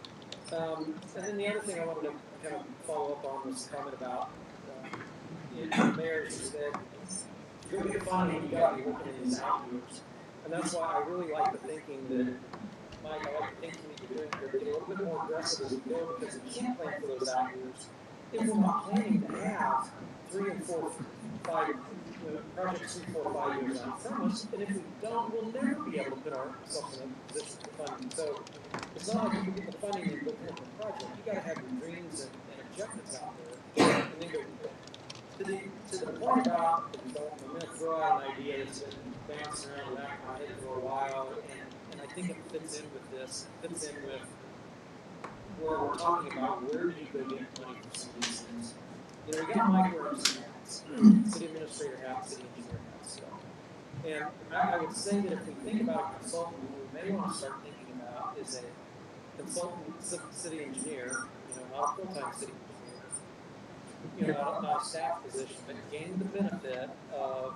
And then the other thing I wanted to kind of follow up on was the comment about, the mayor's that to go get funding, you gotta be working in these out years. And that's why I really like the thinking that, Mike, I like the thinking that you're doing here, to get a little bit more aggressive as we go, because we can't plan for those out years if we're not planning to have 3 and 4, 5, projects 3, 4, 5 years out from us. And if we don't, we'll never be able to put ourselves in a position for funding. So it's not like you can get the funding and go forward with the project. You gotta have your dreams and objectives out there, and then go do it. To the point about the development, I'm gonna throw out an idea that's been bouncing around the back of my head for a while, and I think it fits in with this. It fits in with where we're talking about where do you go get money for some of these things. You know, we got micro MC hats, city administrator hats, city engineer hats, so. And I would say that if we think about a consultant, what we may want to start thinking about is a consultant city engineer, not a full-time city engineer, not a staff position, but gain the benefit of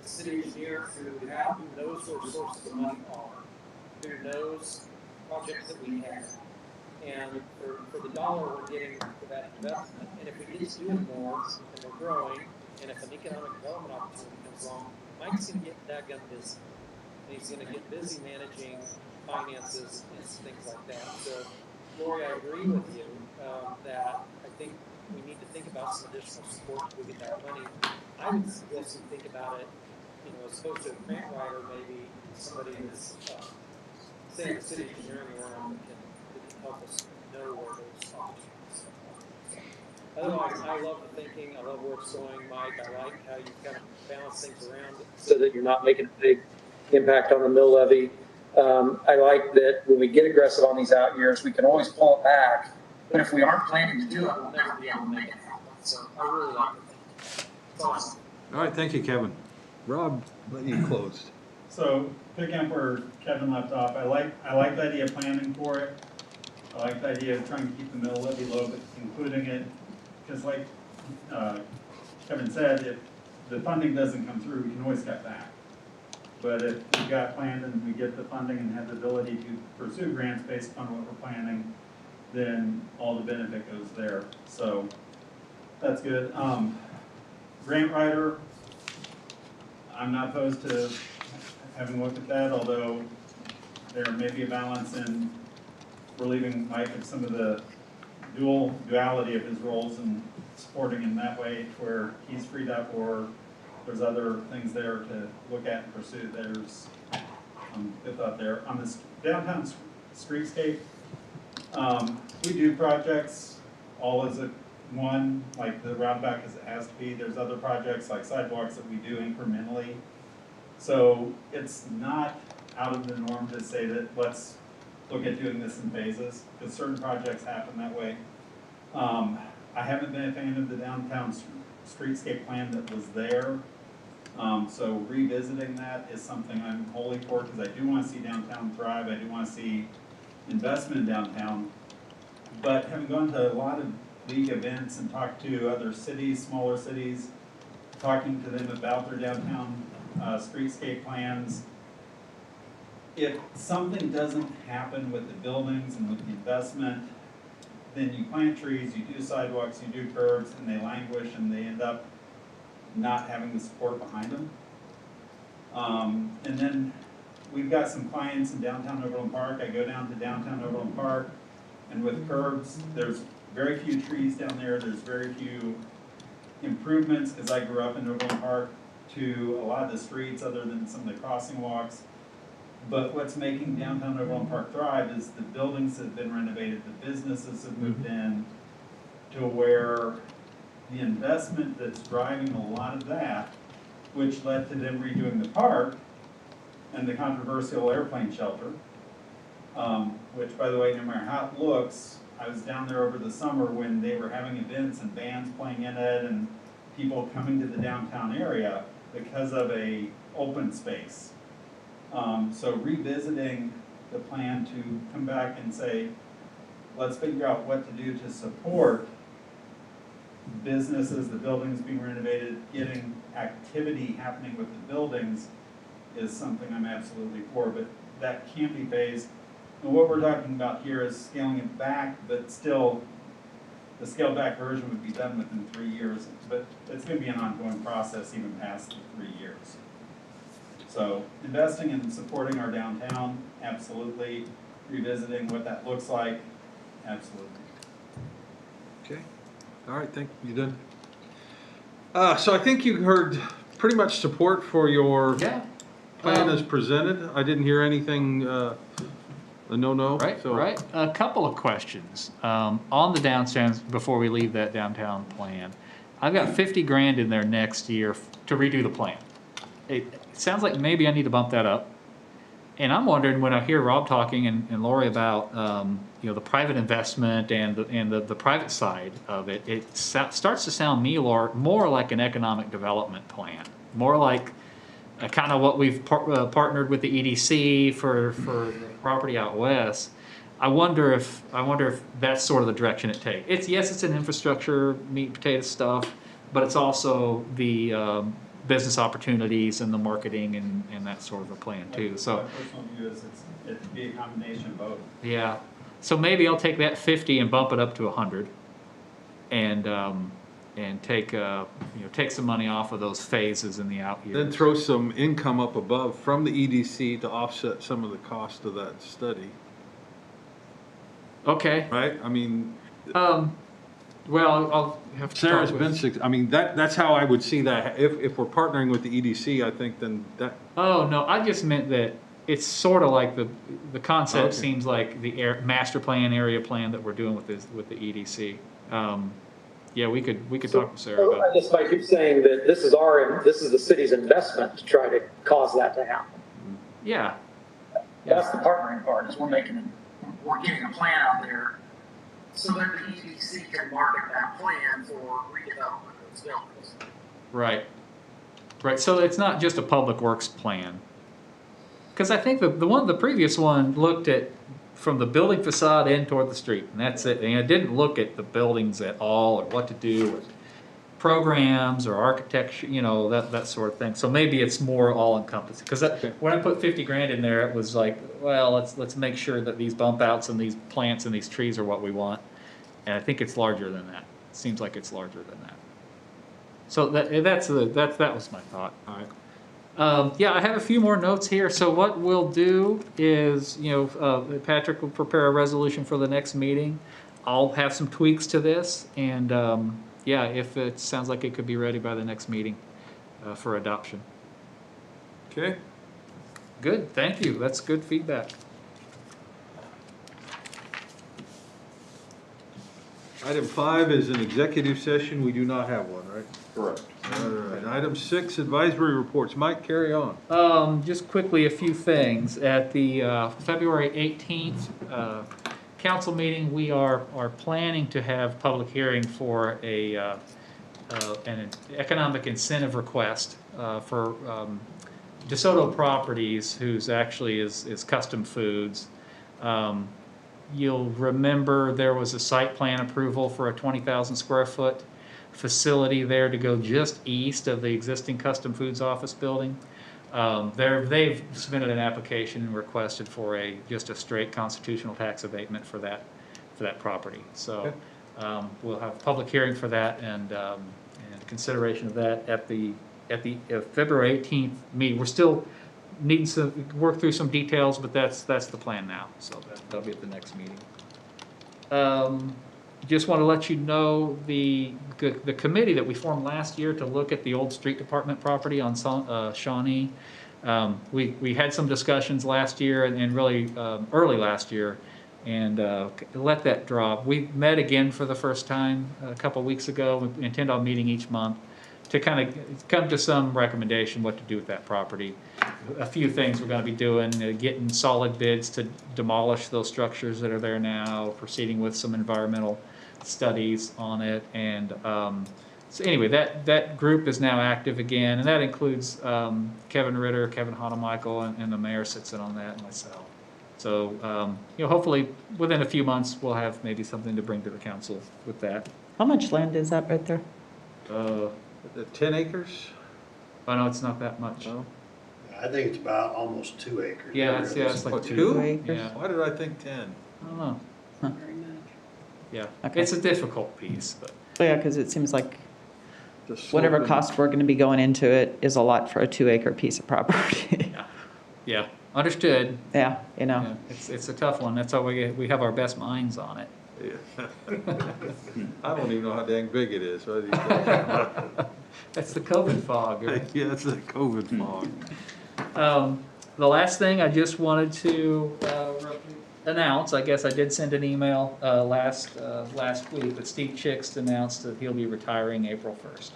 a city engineer who knows where sources of money are, who knows projects that we have. And for the dollar we're getting for that investment, and if we get to do it more, and we're growing, and if an economic development opportunity comes along, Mike's gonna get daggum busy. And he's gonna get busy managing finances and things like that. So, Lori, I agree with you, that I think we need to think about some additional support to get that money. I would suggest you think about it, as opposed to a grant writer, maybe somebody that's, say in the city engineering realm that can help us know where those opportunities are. Otherwise, I love the thinking, I love where it's going, Mike. I like how you kind of balance things around so that you're not making a big impact on the mill levy. I like that when we get aggressive on these out years, we can always pull it back. But if we aren't planning to do it, we'll never be able to make it happen. So I really like it. It's awesome. All right, thank you, Kevin. Rob, let you close. So picking up where Kevin left off, I like the idea of planning for it. I like the idea of trying to keep the mill levy low, but including it, because like Kevin said, if the funding doesn't come through, we can always cut back. But if we got planned and we get the funding and have the ability to pursue grants based on what we're planning, then all the benefit goes there. So that's good. Grant writer, I'm not opposed to having looked at that, although there may be a balance in relieving Mike of some of the duality of his roles and supporting in that way where he's freed up, or there's other things there to look at and pursue. There's good thought there. On this downtown streetscape, we do projects all as a one, like the roundabout as it has to be. There's other projects like sidewalks that we do incrementally. So it's not out of the norm to say that let's look at doing this in phases, because certain projects happen that way. I haven't been a fan of the downtown streetscape plan that was there. So revisiting that is something I'm wholly for, because I do want to see downtown thrive. I do want to see investment in downtown. But having gone to a lot of league events and talked to other cities, smaller cities, talking to them about their downtown streetscape plans, if something doesn't happen with the buildings and with the investment, then you plant trees, you do sidewalks, you do curbs, and they languish and they end up not having the support behind them. And then we've got some clients in downtown Overland Park. I go down to downtown Overland Park, and with curbs, there's very few trees down there. There's very few improvements, because I grew up in Overland Park, to a lot of the streets other than some of the crossing walks. But what's making downtown Overland Park thrive is the buildings have been renovated, the businesses have moved in to where the investment that's driving a lot of that, which led to them redoing the park and the controversial airplane shelter, which, by the way, no matter how it looks, I was down there over the summer when they were having events and bands playing in it and people coming to the downtown area because of a open space. So revisiting the plan to come back and say, let's figure out what to do to support businesses, the buildings being renovated, getting activity happening with the buildings is something I'm absolutely for, but that can't be phased. And what we're talking about here is scaling it back, but still, the scaled back version would be done within 3 years, but it's gonna be an ongoing process even past the 3 years. So investing and supporting our downtown, absolutely. Revisiting what that looks like, absolutely. Okay, all right, thank you, done. So I think you heard pretty much support for your Yeah. plan as presented. I didn't hear anything, a no-no. Right, so- right. A couple of questions. On the downtown, before we leave that downtown plan, I've got 50 grand in there next year to redo the plan. It sounds like maybe I need to bump that up. And I'm wondering, when I hear Rob talking and Lori about, the private investment and the private side of it, it starts to sound more like an economic development plan, more like kind of what we've partnered with the EDC for the property out west. I wonder if that's sort of the direction it takes. It's an infrastructure meat and potato stuff, but it's also the business opportunities and the marketing and that sort of a plan too. So My personal view is it'd be a combination of both. yeah, so maybe I'll take that 50 and bump it up to 100, and take take some money off of those phases in the out years. Then throw some income up above from the EDC to offset some of the cost of that study, Okay. right? I mean, Well, I'll have to Sarah's talk been, with. I mean, that's how I would see that. If we're partnering with the EDC, I think then that, Oh no, I just meant that it's sort of like the concept Okay. seems like the master plan, area plan that we're doing with the EDC. Yeah, we could talk to Sarah So about I just might keep saying that this is the city's investment to try to cause that to happen. Yeah. That's the partnering part, is we're getting a plan out there so that the EDC can market that plan for redevelopment of those buildings. Right. Right. So it's not just a public works plan. Because I think the previous one looked at from the building facade in toward the street, and that's it. And it didn't look at the buildings at all, or what to do with programs or architecture, that sort of thing. So maybe it's more all encompassing. Because when I put 50 grand in there, it was like, well, let's make sure that these bump outs and these plants and these trees are what we want. And I think it's larger than that. It seems like it's larger than that. So that was my thought. all right. Yeah, I have a few more notes here. So what we'll do is, Patrick will prepare a resolution for the next meeting. I'll have some tweaks to this, and if it sounds like it could be ready by the next meeting for adoption. Okay, Good, thank you. That's good feedback. item 5 is an executive session. We do not have one, right? Correct. All right. Item 6, advisory reports. Mike, carry on. Just quickly, a few things. At the February 18th council meeting, we are planning to have public hearing for an economic incentive request for DeSoto Properties, who's actually is Custom Foods. You'll remember there was a site plan approval for a 20,000 square foot facility there to go just east of the existing Custom Foods office building. They've submitted an application and requested for just a straight constitutional tax abatement for that property. So we'll have a public hearing for that and consideration of that at the February 18th meeting. We're still needing to work through some details, but that's the plan now. So that'll be at the next meeting. Just want to let you know the committee that we formed last year to look at the old street department property on Shawnee. We had some discussions last year and really early last year, and let that drop. We met again for the first time a couple weeks ago. We intend on meeting each month to kind of come to some recommendation what to do with that property. A few things we're going to be doing, getting solid bids to demolish those structures that are there now, proceeding with some environmental studies on it, and so anyway, that group is now active again, and that includes Kevin Ritter, Kevin Hanemichael, and the mayor sits in on that, and myself. So hopefully within a few months we'll have maybe something to bring to the council with that. How much land is that right there? 10 acres? Oh no, it's not that much. No? I think it's about almost 2 acres. Yeah, it's like Oh, 2. 2? acres. Yeah, Why did I think 10? I don't know. Very much. Yeah, Okay. it's a difficult piece, but Yeah, because it seems like The slope whatever and- cost we're going to be going into it is a lot for a 2-acre piece of property. yeah, understood. Yeah, Yeah, it's a tough one. That's why we have our best minds on it. Yeah. I don't even know how dang big it is. Right? That's the COVID fog, right? Yeah, it's the COVID fog. The last thing I just wanted to announce, I guess I did send an email last week, but Steve Chicks announced that he'll be retiring April 1st.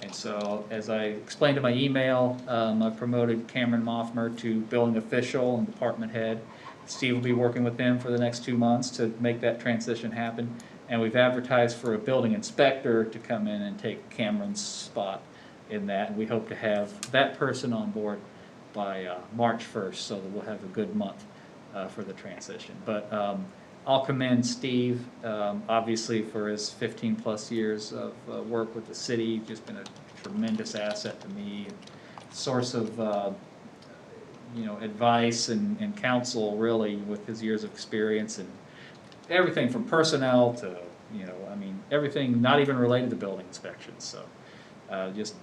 And so, as I explained in my email, I promoted Cameron Moffmer to building official and department head. Steve will be working with them for the next 2 months to make that transition happen. And we've advertised for a building inspector to come in and take Cameron's spot in that. And we hope to have that person on board by March 1st, so that we'll have a good month for the transition. But I'll commend Steve, obviously, for his 15-plus years of work with the city. Just been a tremendous asset to me, source of advice and counsel, really, with his years of experience and everything from personnel to, everything not even related to building inspections. So just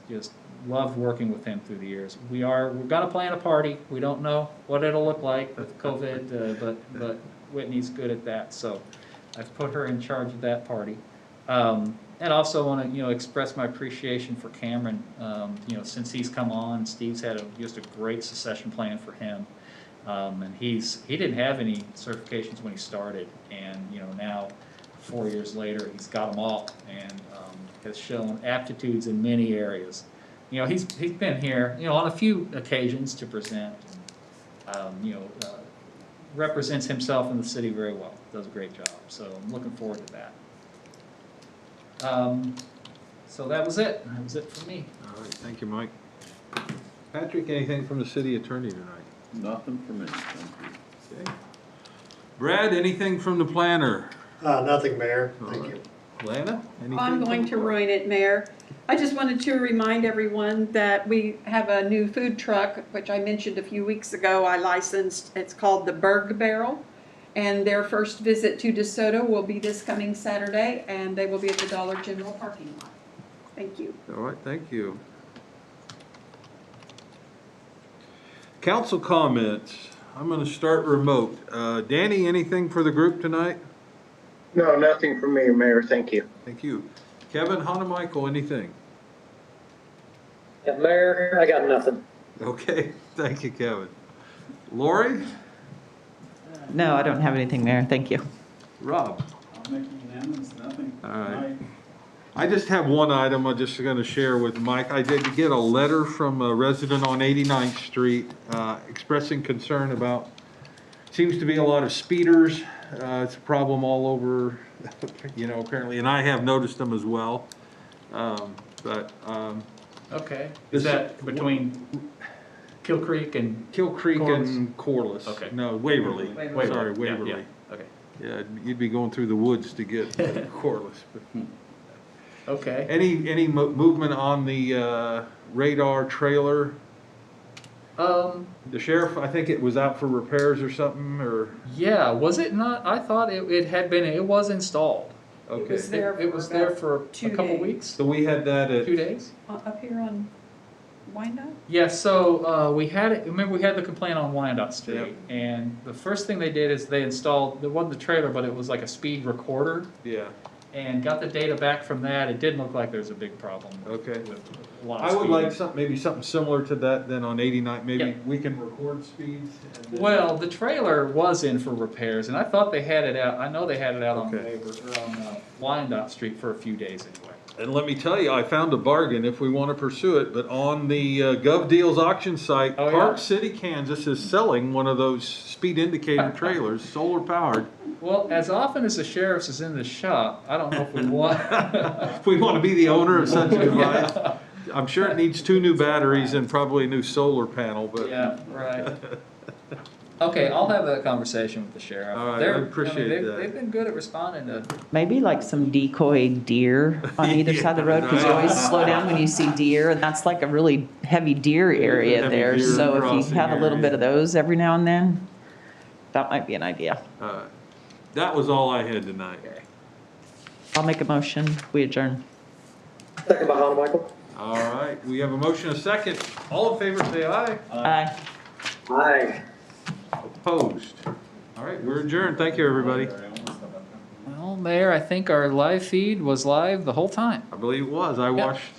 loved working with him through the years. We're gonna plan a party. We don't know what it'll look like with COVID, but Whitney's good at that, so I've put her in charge of that party. And also want to, express my appreciation for Cameron. Since he's come on, Steve's had just a great succession plan for him. And he didn't have any certifications when he started, and now 4 years later he's got them all, and has shown aptitudes in many areas. He's been here on a few occasions to present, represents himself in the city very well. Does a great job, so I'm looking forward to that. So that was it. That was it for me. All right, thank you, Mike. Patrick, anything from the city attorney tonight? Nothing for me, thank you. Okay. Brad, anything from the planner? Nothing, Mayor. Thank you. Lana, anything? I'm going to ruin it, Mayor. I just wanted to remind everyone that we have a new food truck, which I mentioned a few weeks ago. I licensed. It's called the Berg Barrel. And their first visit to DeSoto will be this coming Saturday, and they will be at the Dollar General parking lot. Thank you. All right, thank you. Council comments. I'm going to start remote. Danny, anything for the group tonight? No, nothing from me, Mayor. Thank you. Thank you. Kevin, Hannah, Michael, anything? Yeah, Mayor, I got nothing. Okay, thank you, Kevin. Lori? No, I don't have anything, Mayor. Thank you. Rob? I'll make it unanimous, nothing. All right. I just have one item I'm just going to share with Mike. I did get a letter from a resident on 89th Street expressing concern about, seems to be a lot of speeders. It's a problem all over, apparently, and I have noticed them as well. Okay. Is that between Kill Creek and Kill Creek Corliss? and Corliss. Okay. No, Waverly. Waverly. Sorry, Yeah, Waverly. yeah. Okay. Yeah, you'd be going through the woods to get Corliss. Okay. Any movement on the radar trailer? The sheriff, I think it was out for repairs or something, or? Yeah, was it not? I thought it had been, it was installed. Okay. It was there for a 2 couple days. weeks? So we had that at. 2 days? Up here on Wyandotte? Yeah, so we had it, remember we had the complaint on Wyandotte Street, and the first thing they did is they installed, it wasn't the trailer, but it was like a speed recorder, Yeah, and got the data back from that. It didn't look like there was a big problem. okay. With a lot of I would speeding. like maybe something similar to that then on 89, maybe Yeah. we can record speeds. And then- Well, the trailer was in for repairs, and I thought they had it out, I know they had it out on Okay. Wyandotte Street for a few days anyway. And let me tell you, I found a bargain if we want to pursue it, but on the Gov Deals auction site, Oh, yeah? Park City, Kansas is selling one of those speed indicator trailers, solar powered. Well, as often as the sheriff's is in the shop, I don't know if we want. If we want to be the owner of such a device, I'm sure it needs 2 new batteries and probably a new solar panel, but. Yeah, right. Okay, I'll have that conversation with the sheriff. All right, I They're- appreciate mean, that. They've been good at responding to. Maybe like some decoy deer on either side of the road, because you always slow down when you see deer, and that's like a really heavy deer area Heavy there. deer So if crossing you have a little area. bit of those every now and then, that might be an idea. That was all I had tonight. I'll make a motion, we adjourn. Second by Michael. All right, we have a motion, a second. All in favor, say aye. Aye. Aye. Opposed? All right, we're adjourned. Thank you, everybody. Well, Mayor, I think our live feed was live the whole time. I believe it was. I watched it